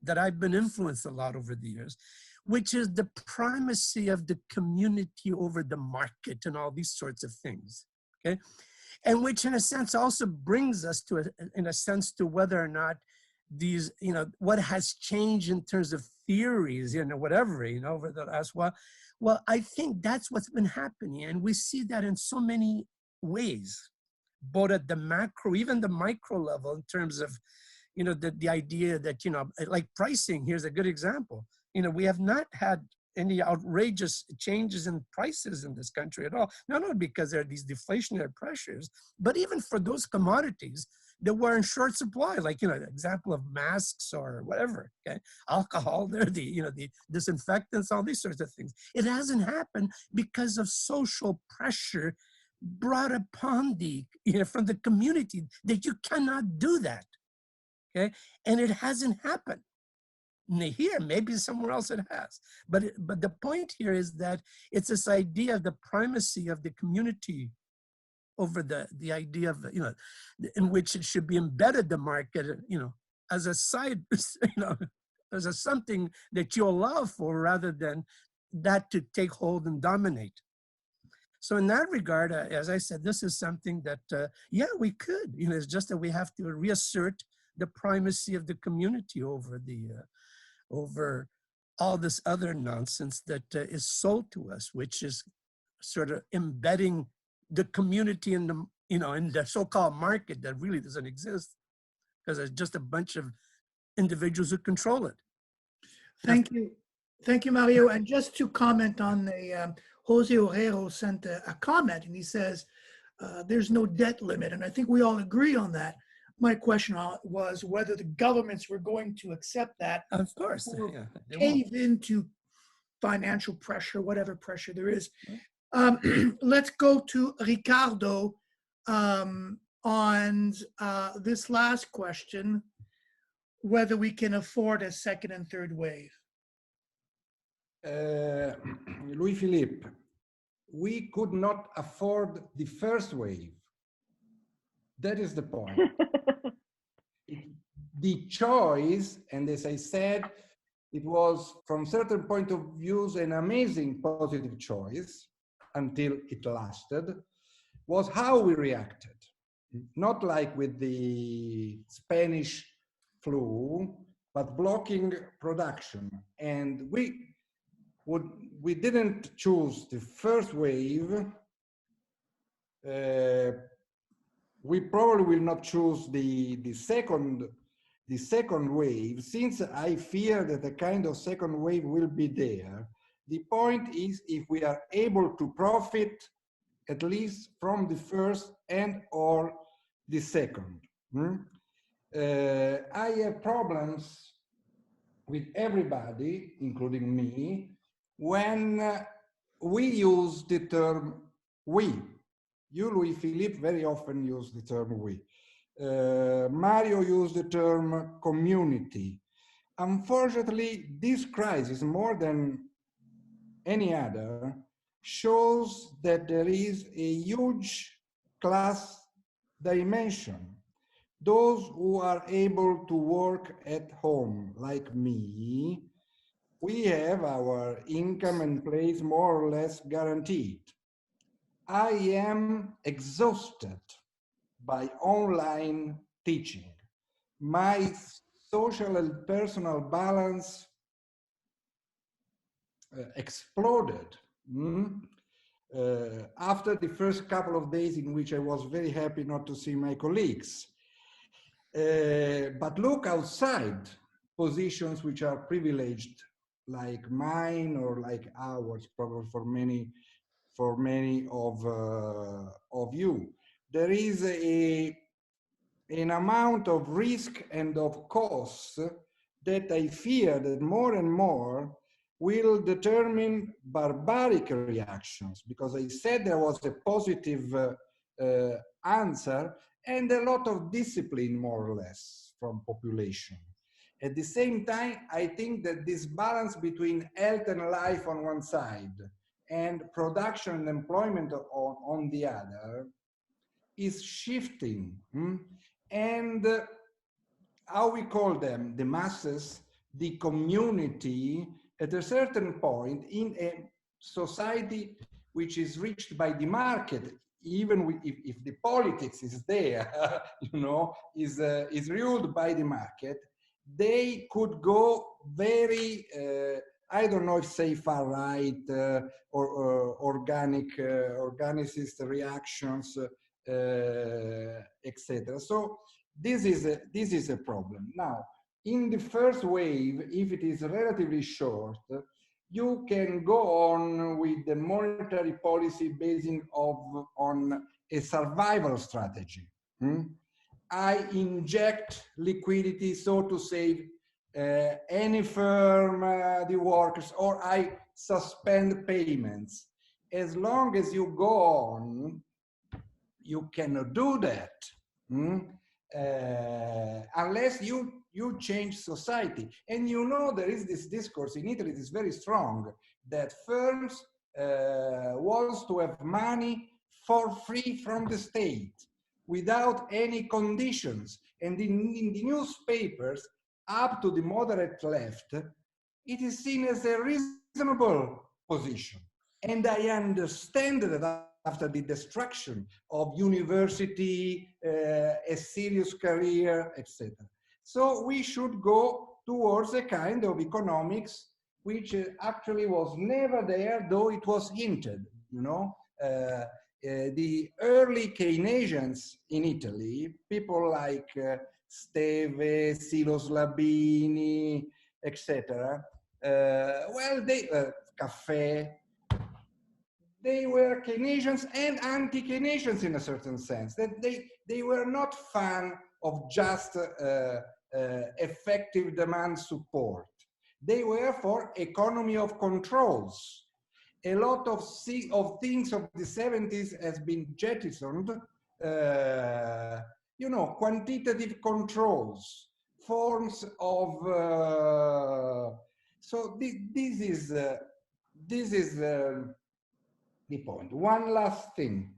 that I've been influenced a lot over the years, which is the primacy of the community over the market and all these sorts of things, okay? And which in a sense also brings us to, whether or not these, what has changed in terms of theories, whatever, over the last while. Well, I think that's what's been happening. And we see that in so many ways, both at the macro, even the micro level, in terms of, the idea that, like pricing, here's a good example. We have not had any outrageous changes in prices in this country at all. Not only because there are these deflationary pressures, but even for those commodities that were in short supply, like, the example of masks or whatever, okay? Alcohol, the disinfectants, all these sorts of things. It hasn't happened because of social pressure brought upon from the community that you cannot do that, okay? And it hasn't happened. Here, maybe somewhere else it has. But the point here is that it's this idea of the primacy of the community over the idea of, in which it should be embedded, the market, as a side, as a something that you allow for rather than that to take hold and dominate. So in that regard, as I said, this is something that, yeah, we could, it's just that we have to reassert the primacy of the community over over all this other nonsense that is sold to us, which is sort of embedding the community in the, in the so-called market that really doesn't exist, because there's just a bunch of individuals who control it. Thank you. Thank you, Mario. And just to comment on the, Jose Orero sent a comment, and he says, there's no debt limit. And I think we all agree on that. My question was whether the governments were going to accept that. Of course. Or cave into financial pressure, whatever pressure there is. Let's go to Riccardo on this last question, whether we can afford a second and third wave. Louis-Philippe, we could not afford the first wave. That is the point. The choice, and as I said, it was from certain point of views an amazing positive choice until it lasted, was how we reacted. Not like with the Spanish flu, but blocking production. And we didn't choose the first wave. We probably will not choose the second wave, since I fear that a kind of second wave will be there. The point is, if we are able to profit at least from the first and or the second. I have problems with everybody, including me, when we use the term we. You, Louis-Philippe, very often use the term we. Mario used the term community. Unfortunately, this crisis, more than any other, shows that there is a huge class dimension. Those who are able to work at home, like me, we have our income and place more or less guaranteed. I am exhausted by online teaching. My social and personal balance exploded after the first couple of days in which I was very happy not to see my colleagues. But look outside positions which are privileged, like mine or like ours, probably for many of you. There is an amount of risk and of costs that I fear that more and more will determine barbaric reactions, because I said there was a positive answer and a lot of discipline, more or less, from population. At the same time, I think that this balance between health and life on one side and production and employment on the other is shifting. And how we call them, the masses, the community, at a certain point in a society which is reached by the market, even if the politics is there, is ruled by the market, they could go very, I don't know if say far right or organicist reactions, etc. So this is a problem. Now, in the first wave, if it is relatively short, you can go on with the monetary policy basing on a survival strategy. I inject liquidity, so to save any firm, the workers, or I suspend payments. As long as you go on, you cannot do that unless you change society. And there is this discourse in Italy, it is very strong, that firms want to have money for free from the state without any conditions. And in the newspapers, up to the moderate left, it is seen as a reasonable position. And I understand that after the destruction of university, a serious career, etc. So we should go towards a kind of economics which actually was never there, though it was hinted, the early Keynesians in Italy, people like Steve, Silos Labini, etc. Caffè, they were Keynesians and anti-Keynesians in a certain sense, that they were not fan of just effective demand support. They were for economy of controls. A lot of things of the 70s has been jettisoned, quantitative controls, forms of, so this is the point. One last thing.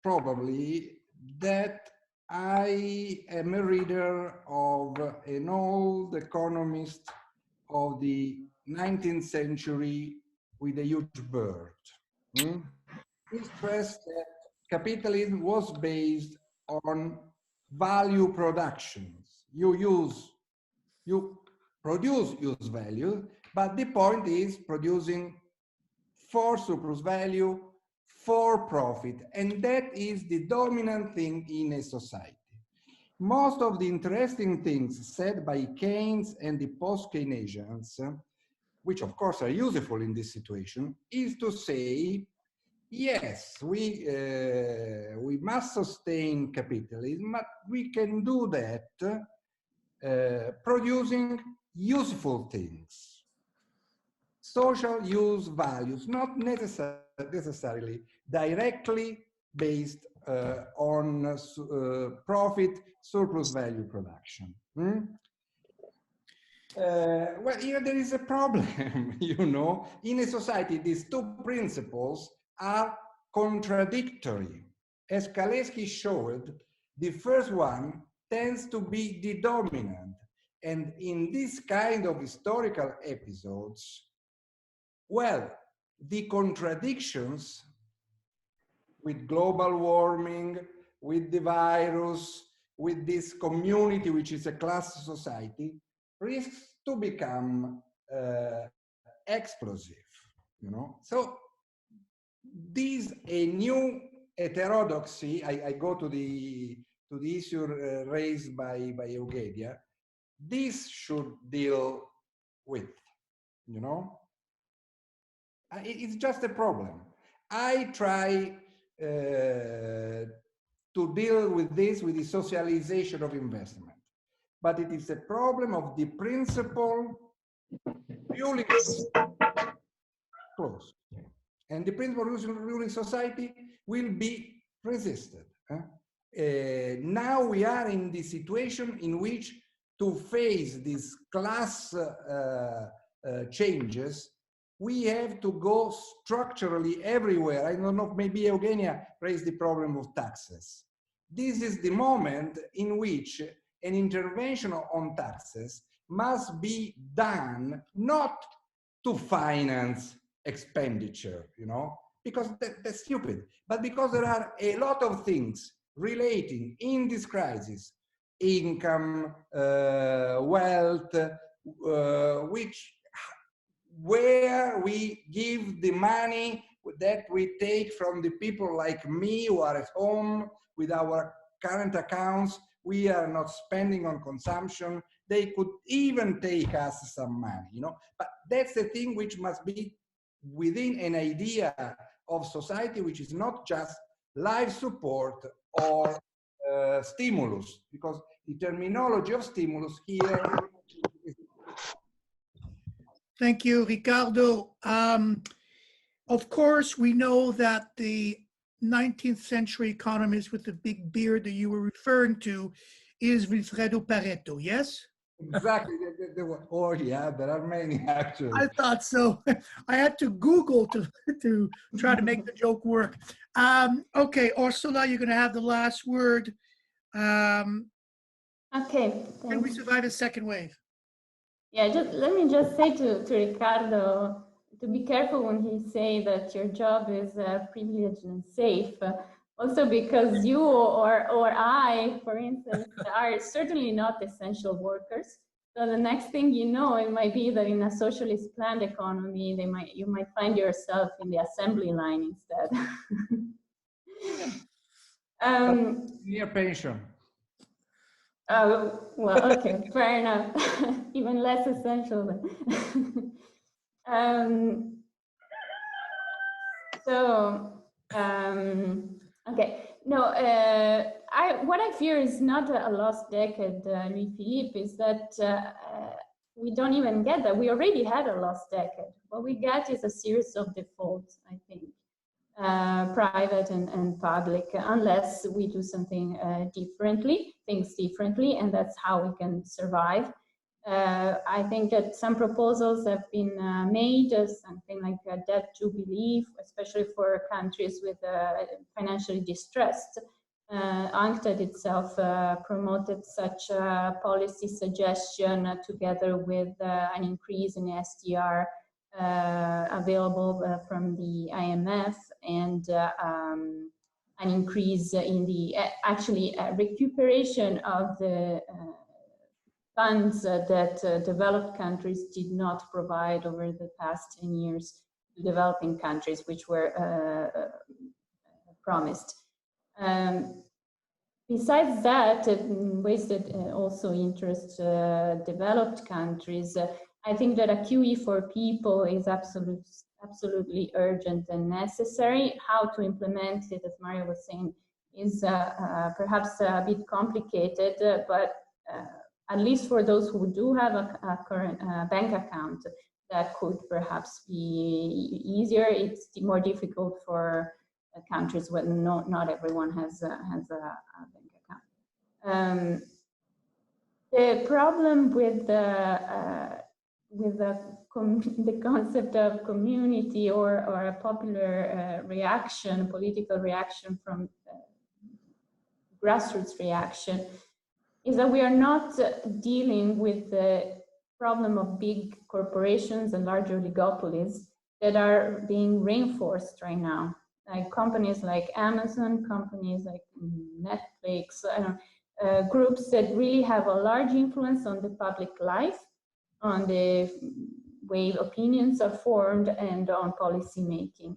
Probably that I am a reader of an old economist of the 19th century with a huge bird. He stressed that capitalism was based on value productions. You produce use value, but the point is producing for surplus value, for profit, and that is the dominant thing in a society. Most of the interesting things said by Keynes and the post-Keynesians, which of course are useful in this situation, is to say, yes, we must sustain capitalism, but we can do that producing useful things, social use values, not necessarily directly based on profit surplus value production. Well, here there is a problem, you know. In a society, these two principles are contradictory. As Kaleski showed, the first one tends to be the dominant. And in this kind of historical episodes, well, the contradictions with global warming, with the virus, with this community, which is a class society, risks to become explosive, you know. So this a new heterodoxy. I go to the issue raised by Eugenia. This should deal with, you know. It's just a problem. I try to deal with this with the socialization of investment, but it is a problem of the principle ruling close, and the principle ruling society will be resisted. Now we are in the situation in which to face these class changes, we have to go structurally everywhere. I don't know, maybe Eugenia raised the problem of taxes. This is the moment in which an intervention on taxes must be done not to finance expenditure, you know, because that's stupid, but because there are a lot of things relating in this crisis, income, wealth, where we give the money that we take from the people like me who are at home with our current accounts. We are not spending on consumption. They could even take us some money, you know. But that's the thing which must be within an idea of society, which is not just life support or stimulus, because the terminology of stimulus here is. Thank you, Riccardo. Of course, we know that the 19th century economist with the big beard that you were referring to is Vilfredo Pareto, yes? Exactly. Oh, yeah, there are many actually. I thought so. I had to Google to try to make the joke work. Okay, Orsola, you're going to have the last word. Okay. Can we survive a second wave? Yeah, let me just say to Riccardo to be careful when he say that your job is privileged and safe. Also because you or I, for instance, are certainly not essential workers. So the next thing you know, it might be that in a socialist planned economy, you might find yourself in the assembly line instead. Near pension. Oh, well, okay, fair enough. Even less essential then. Okay, no, what I fear is not a lost decade, Louis-Philippe, is that we don't even get that. We already had a lost decade. What we get is a series of defaults, I think, private and public, unless we do something things differently, and that's how we can survive. I think that some proposals have been made, something like a debt to belief, especially for countries with financially distressed. UNCTAD itself promoted such a policy suggestion together with an increase in SDR available from the IMF and an increase in the recuperation of the funds that developed countries did not provide over the past 10 years to developing countries, which were promised. Besides that, in ways that also interest developed countries, I think that a QE for people is absolutely urgent and necessary. How to implement it, as Mario was saying, is perhaps a bit complicated, but at least for those who do have a current bank account, that could perhaps be easier. It's more difficult for countries where not everyone has a bank account. The problem with the concept of community or a popular reaction, political reaction from grassroots reaction, is that we are not dealing with the problem of big corporations and large oligopolies that are being reinforced right now. Like companies like Amazon, companies like Netflix, groups that really have a large influence on the public life, on the way opinions are formed, and on policy making.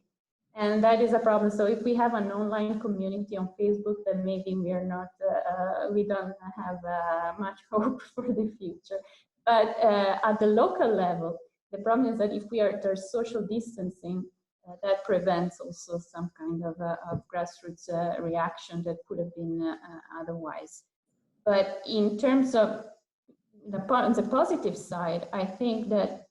And that is a problem. So if we have an online community on Facebook, then maybe we are not, we don't have much hope for the future. But at the local level, the problem is that if there's social distancing, that prevents also some kind of grassroots reaction that could have been otherwise. But in terms of the positive side, I think that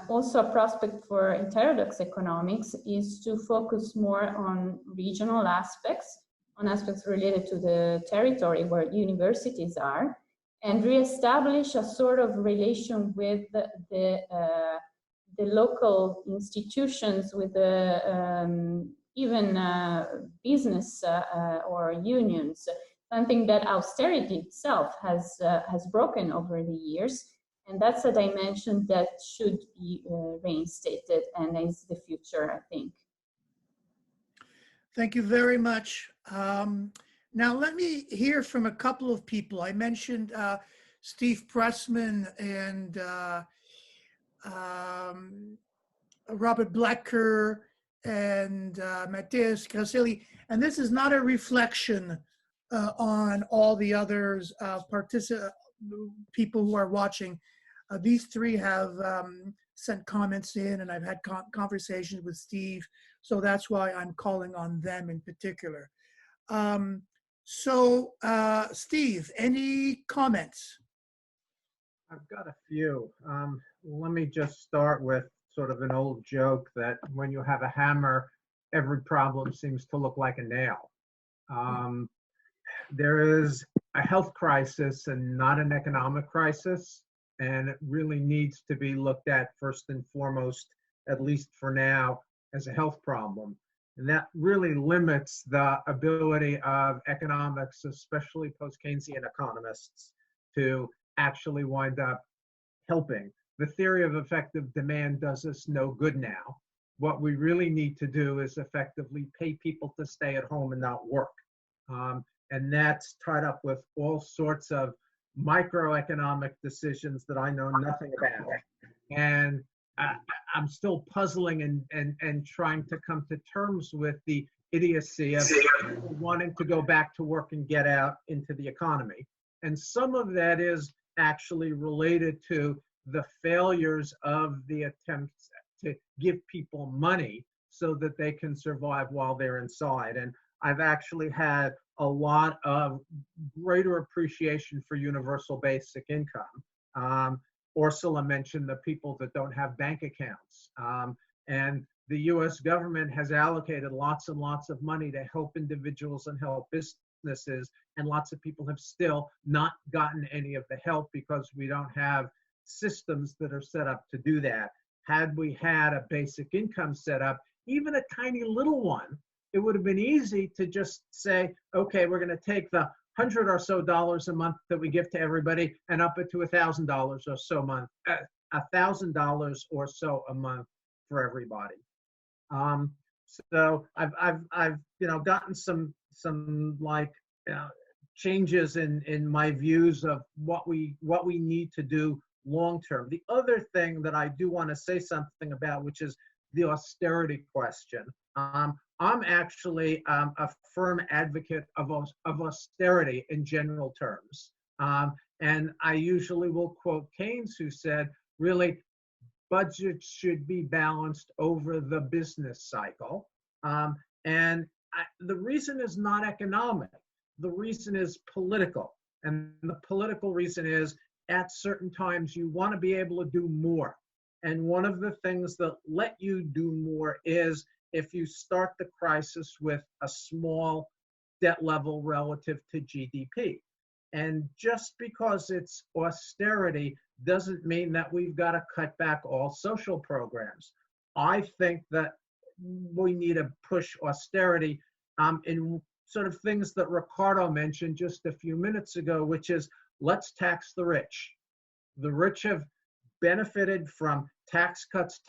also a prospect for heterodox economics is to focus more on regional aspects, on aspects related to the territory where universities are, and reestablish a sort of relation with the local institutions, with the even business or unions, something that austerity itself has broken over the years. And that's a dimension that should be reinstated, and is the future, I think. Thank you very much. Now let me hear from a couple of people. I mentioned Steve Pressman and Robert Blecker and Matthias Grassilli, and this is not a reflection on all the others people who are watching. These three have sent comments in, and I've had conversations with Steve, so that's why I'm calling on them in particular. Steve, any comments? I've got a few. Let me just start with sort of an old joke that when you have a hammer, every problem seems to look like a nail. There is a health crisis and not an economic crisis, and it really needs to be looked at first and foremost, at least for now, as a health problem. And that really limits the ability of economics, especially post-Keynesian economists, to actually wind up helping. The theory of effective demand does us no good now. What we really need to do is effectively pay people to stay at home and not work. And that's tied up with all sorts of microeconomic decisions that I know nothing about. And I'm still puzzling and trying to come to terms with the idiocy of people wanting to go back to work and get out into the economy. And some of that is actually related to the failures of the attempts to give people money so that they can survive while they're inside. And I've actually had a lot of greater appreciation for universal basic income. Orsola mentioned the people that don't have bank accounts. And the US government has allocated lots and lots of money to help individuals and help businesses, and lots of people have still not gotten any of the help because we don't have systems that are set up to do that. Had we had a basic income set up, even a tiny little one, it would have been easy to just say, okay, we're going to take the $100 or so a month that we give to everybody and up it to $1,000 or so a month, $1,000 or so a month for everybody. So I've gotten some changes in my views of what we need to do long term. The other thing that I do want to say something about, which is the austerity question. I'm actually a firm advocate of austerity in general terms. And I usually will quote Keynes, who said, really, budgets should be balanced over the business cycle. And the reason is not economic. The reason is political. And the political reason is at certain times you want to be able to do more. And one of the things that let you do more is if you start the crisis with a small debt level relative to GDP. And just because it's austerity doesn't mean that we've got to cut back all social programs. I think that we need to push austerity in sort of things that Riccardo mentioned just a few minutes ago, which is let's tax the rich. The rich have benefited from tax cuts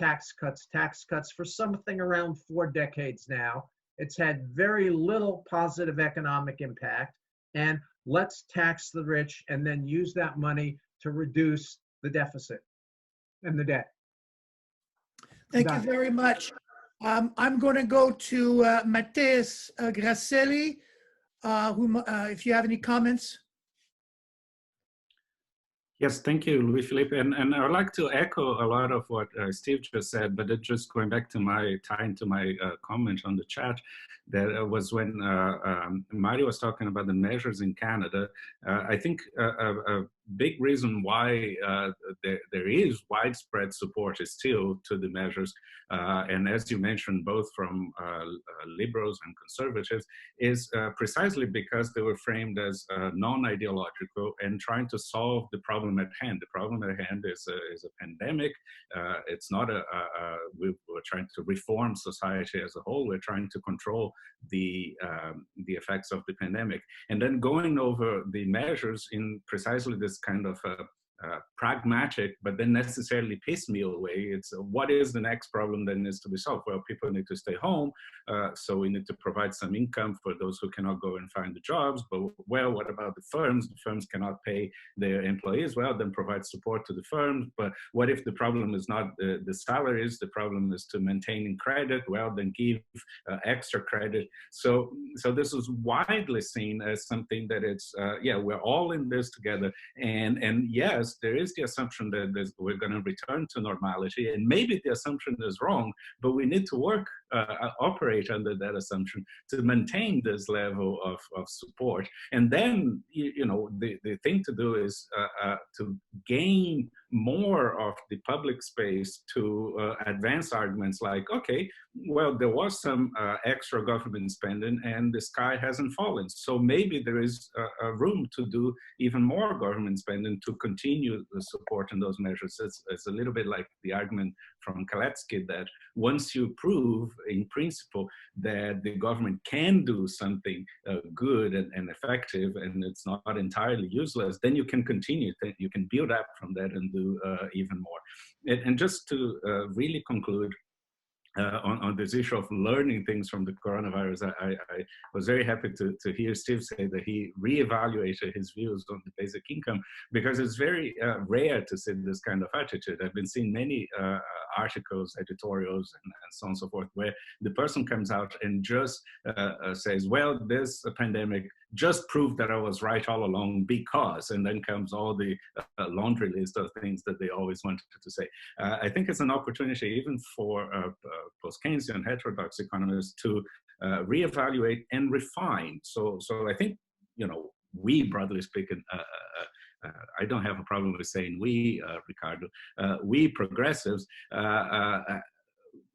for something around 4 decades now. It's had very little positive economic impact. And let's tax the rich and then use that money to reduce the deficit and the debt. Thank you very much. I'm going to go to Matthias Grasselli, if you have any comments. Yes, thank you, Louis-Philippe. And I would like to echo a lot of what Steve just said, but it just going back to tying to my comment on the chat, that was when Mario was talking about the measures in Canada. I think a big reason why there is widespread support is still to the measures, and as you mentioned, both from liberals and conservatives, is precisely because they were framed as non-ideological and trying to solve the problem at hand. The problem at hand is a pandemic. It's not we're trying to reform society as a whole. We're trying to control the effects of the pandemic, and then going over the measures in precisely this kind of pragmatic, but then necessarily piecemeal way. It's what is the next problem that needs to be solved? Well, people need to stay home, so we need to provide some income for those who cannot go and find the jobs. But well, what about the firms? The firms cannot pay their employees. Well, then provide support to the firms. But what if the problem is not the salaries? The problem is to maintaining credit. Well, then give extra credit. So this is widely seen as something that it's yeah, we're all in this together. And yes, there is the assumption that we're going to return to normality, and maybe the assumption is wrong, but we need to work, operate under that assumption to maintain this level of support. And then, you know, the thing to do is to gain more of the public space to advance arguments like, okay, well, there was some extra government spending and the sky hasn't fallen. So maybe there is a room to do even more government spending to continue the support in those measures. It's a little bit like the argument from Kaletsky that once you prove in principle that the government can do something good and effective, and it's not entirely useless, then you can continue, you can build up from that and do even more. And just to really conclude, on this issue of learning things from the coronavirus, I was very happy to hear Steve say that he reevaluated his views on the basic income, because it's very rare to see this kind of attitude. I've been seeing many articles, editorials, and so on and so forth, where the person comes out and just says, well, this pandemic just proved that I was right all along because, and then comes all the laundry list of things that they always wanted to say. I think it's an opportunity even for post-Keynesian heterodox economists to reevaluate and refine. So I think, you know, we, broadly speaking, I don't have a problem with saying we, Riccardo, we progressives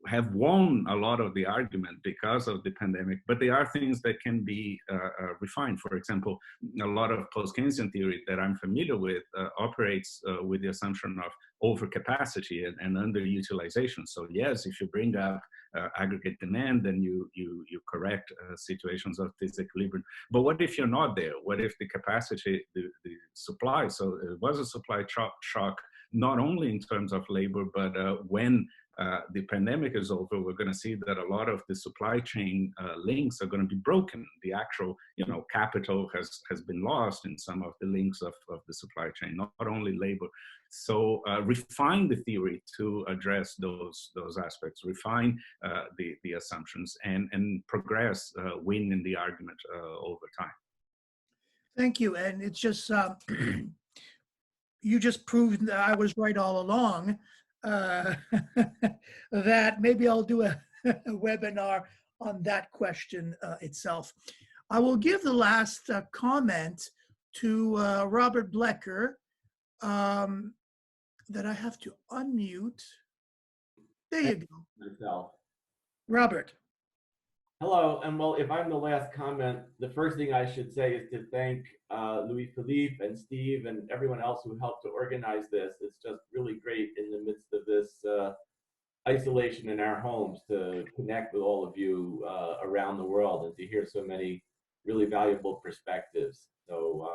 have won a lot of the argument because of the pandemic, but there are things that can be refined. For example, a lot of post-Keynesian theory that I'm familiar with operates with the assumption of overcapacity and underutilization. So yes, if you bring up aggregate demand, then you correct situations of disequilibrium. But what if you're not there? What if the capacity, the supply, so it was a supply shock, not only in terms of labor, but when the pandemic is over, we're going to see that a lot of the supply chain links are going to be broken. The actual, you know, capital has been lost in some of the links of the supply chain, not only labor. So refine the theory to address those aspects, refine the assumptions, and progress, win in the argument over time. Thank you. And it's just, you just proved that I was right all along. That maybe I'll do a webinar on that question itself. I will give the last comment to Robert Blecker, that I have to unmute. There you go. Robert. Hello, and well, if I'm the last comment, the first thing I should say is to thank Louis-Philippe and Steve and everyone else who helped to organize this. It's just really great in the midst of this isolation in our homes to connect with all of you around the world and to hear so many really valuable perspectives. So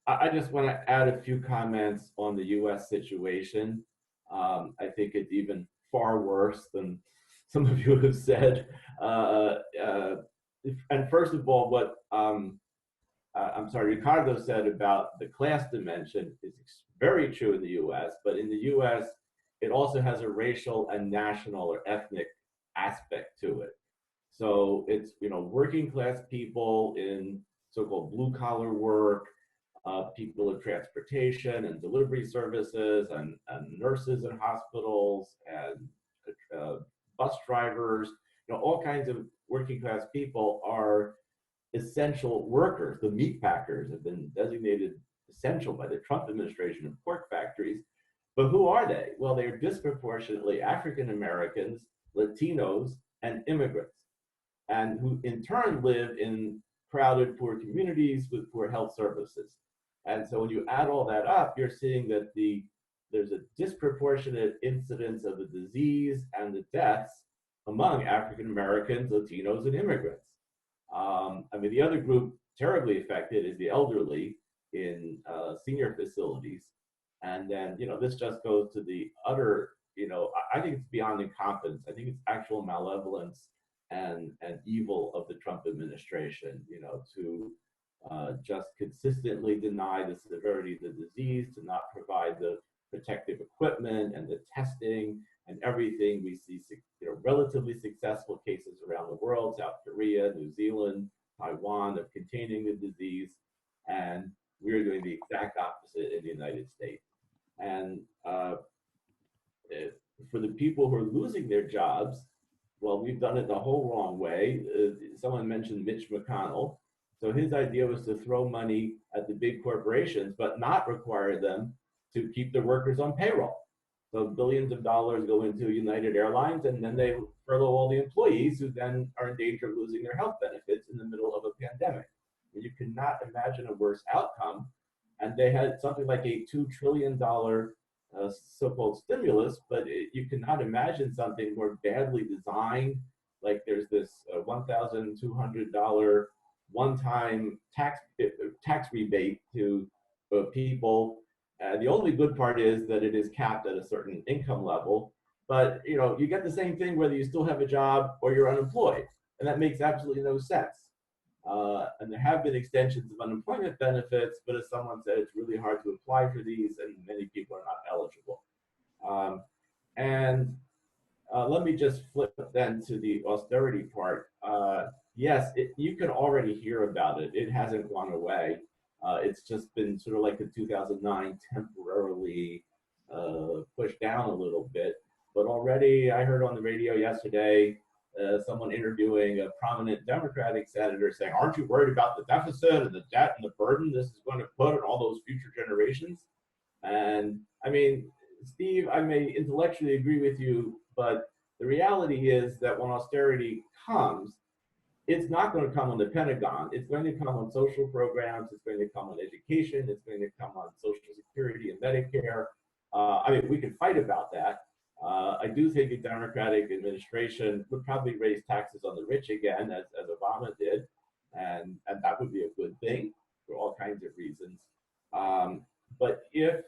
I just want to add a few comments on the US situation. I think it's even far worse than some of you have said. And first of all, what I'm sorry, Riccardo said about the class dimension is very true in the US, but in the US, it also has a racial and national or ethnic aspect to it. So it's, you know, working class people in so-called blue collar work, people in transportation and delivery services and nurses in hospitals and bus drivers, you know, all kinds of working class people are essential workers. The meat packers have been designated essential by the Trump administration in pork factories. But who are they? Well, they're disproportionately African Americans, Latinos, and immigrants, and who in turn live in crowded, poor communities with poor health services. And so when you add all that up, you're seeing that there's a disproportionate incidence of the disease and the deaths among African Americans, Latinos, and immigrants. I mean, the other group terribly affected is the elderly in senior facilities. And then, you know, this just goes to the utter, you know, I think it's beyond incompetence. I think it's actual malevolence and evil of the Trump administration, you know, to just consistently deny the severity of the disease, to not provide the protective equipment and the testing and everything. We see, you know, relatively successful cases around the world, South Korea, New Zealand, Taiwan, of containing the disease, and we're doing the exact opposite in the United States. And for the people who are losing their jobs, well, we've done it the whole wrong way. Someone mentioned Mitch McConnell. So his idea was to throw money at the big corporations, but not require them to keep their workers on payroll. So billions of dollars go into United Airlines, and then they furlough all the employees who then are in danger of losing their health benefits in the middle of a pandemic. You cannot imagine a worse outcome. And they had something like a $2 trillion so-called stimulus, but you cannot imagine something more badly designed. Like there's this $1,200 one-time tax rebate to people. The only good part is that it is capped at a certain income level, but you know, you get the same thing whether you still have a job or you're unemployed, and that makes absolutely no sense. And there have been extensions of unemployment benefits, but as someone said, it's really hard to apply for these, and many people are not eligible. Let me just flip then to the austerity part. Yes, you can already hear about it. It hasn't gone away. It's just been sort of like the 2009 temporarily pushed down a little bit. But already I heard on the radio yesterday, someone interviewing a prominent Democratic senator saying, aren't you worried about the deficit and the debt and the burden this is going to put on all those future generations? And I mean, Steve, I may intellectually agree with you, but the reality is that when austerity comes, it's not going to come on the Pentagon. It's going to come on social programs. It's going to come on education. It's going to come on Social Security and Medicare. I mean, we can fight about that. I do think a Democratic administration would probably raise taxes on the rich again, as Obama did, and that would be a good thing for all kinds of reasons. But if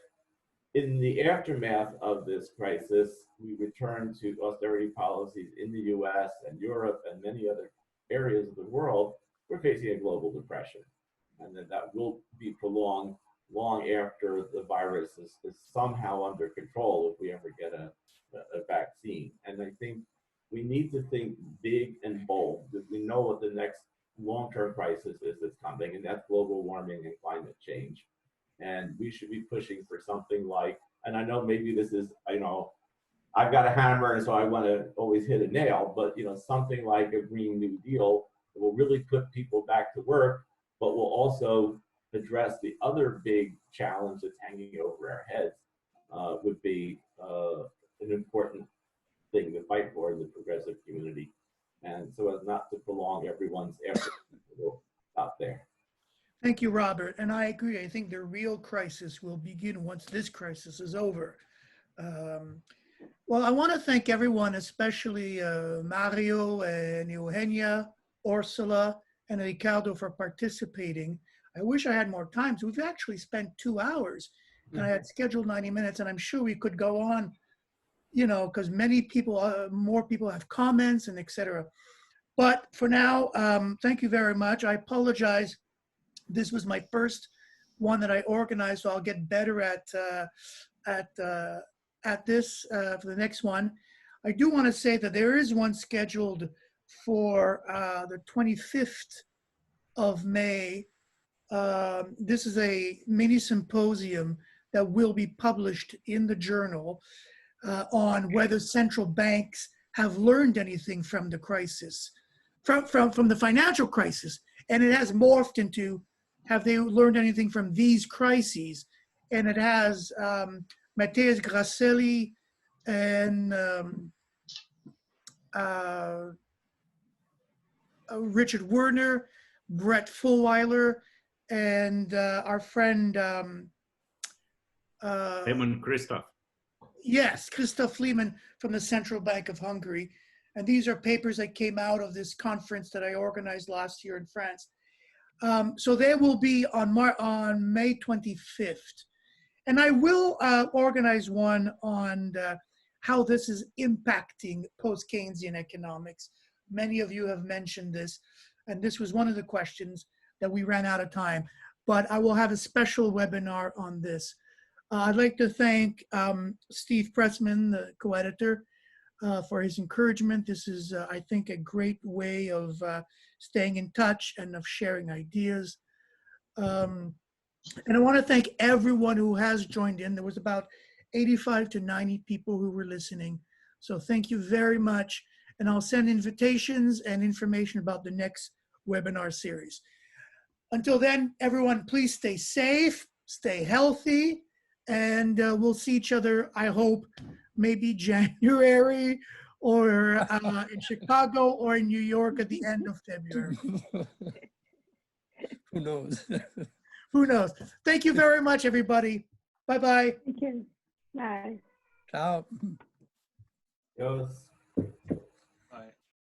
in the aftermath of this crisis, we return to austerity policies in the US and Europe and many other areas of the world, we're facing a global depression. And that will be prolonged long after the virus is somehow under control if we ever get a vaccine. And I think we need to think big and bold, because we know what the next long-term crisis is that's coming, and that's global warming and climate change. And we should be pushing for something like, and I know maybe this is, you know, I've got a hammer and so I want to always hit a nail, but you know, something like a Green New Deal that will really put people back to work, but will also address the other big challenge that's hanging over our heads would be an important thing to fight for in the progressive community, and so as not to prolong everyone's effort. We'll stop there. Thank you, Robert. And I agree. I think the real crisis will begin once this crisis is over. Well, I want to thank everyone, especially Mario and Eugenia, Orsola, and Riccardo for participating. I wish I had more time. So we've actually spent 2 hours, and I had scheduled 90 minutes, and I'm sure we could go on, you know, because many people, more people have comments and etc. But for now, thank you very much. I apologize. This was my first one that I organized, so I'll get better at this for the next one. I do want to say that there is one scheduled for the 25th of May. This is a mini symposium that will be published in the journal on whether central banks have learned anything from the crisis, from the financial crisis. And it has morphed into, have they learned anything from these crises? And it has Matthias Grasselli and Richard Werner, Brett Fulweiler, and our friend Lehman Christoph. Yes, Christoph Lehman from the Central Bank of Hungary. And these are papers that came out of this conference that I organized last year in France. So they will be on May 25th. And I will organize one on how this is impacting post-Keynesian economics. Many of you have mentioned this, and this was one of the questions that we ran out of time, but I will have a special webinar on this. I'd like to thank Steve Pressman, the co-editor, for his encouragement. This is, I think, a great way of staying in touch and of sharing ideas. And I want to thank everyone who has joined in. There was about 85 to 90 people who were listening. So thank you very much. And I'll send invitations and information about the next webinar series. Until then, everyone, please stay safe, stay healthy, and we'll see each other, I hope, maybe January or in Chicago or in New York at the end of February. Who knows? Who knows? Thank you very much, everybody. Bye-bye. Thank you. Bye. Ciao. Goes.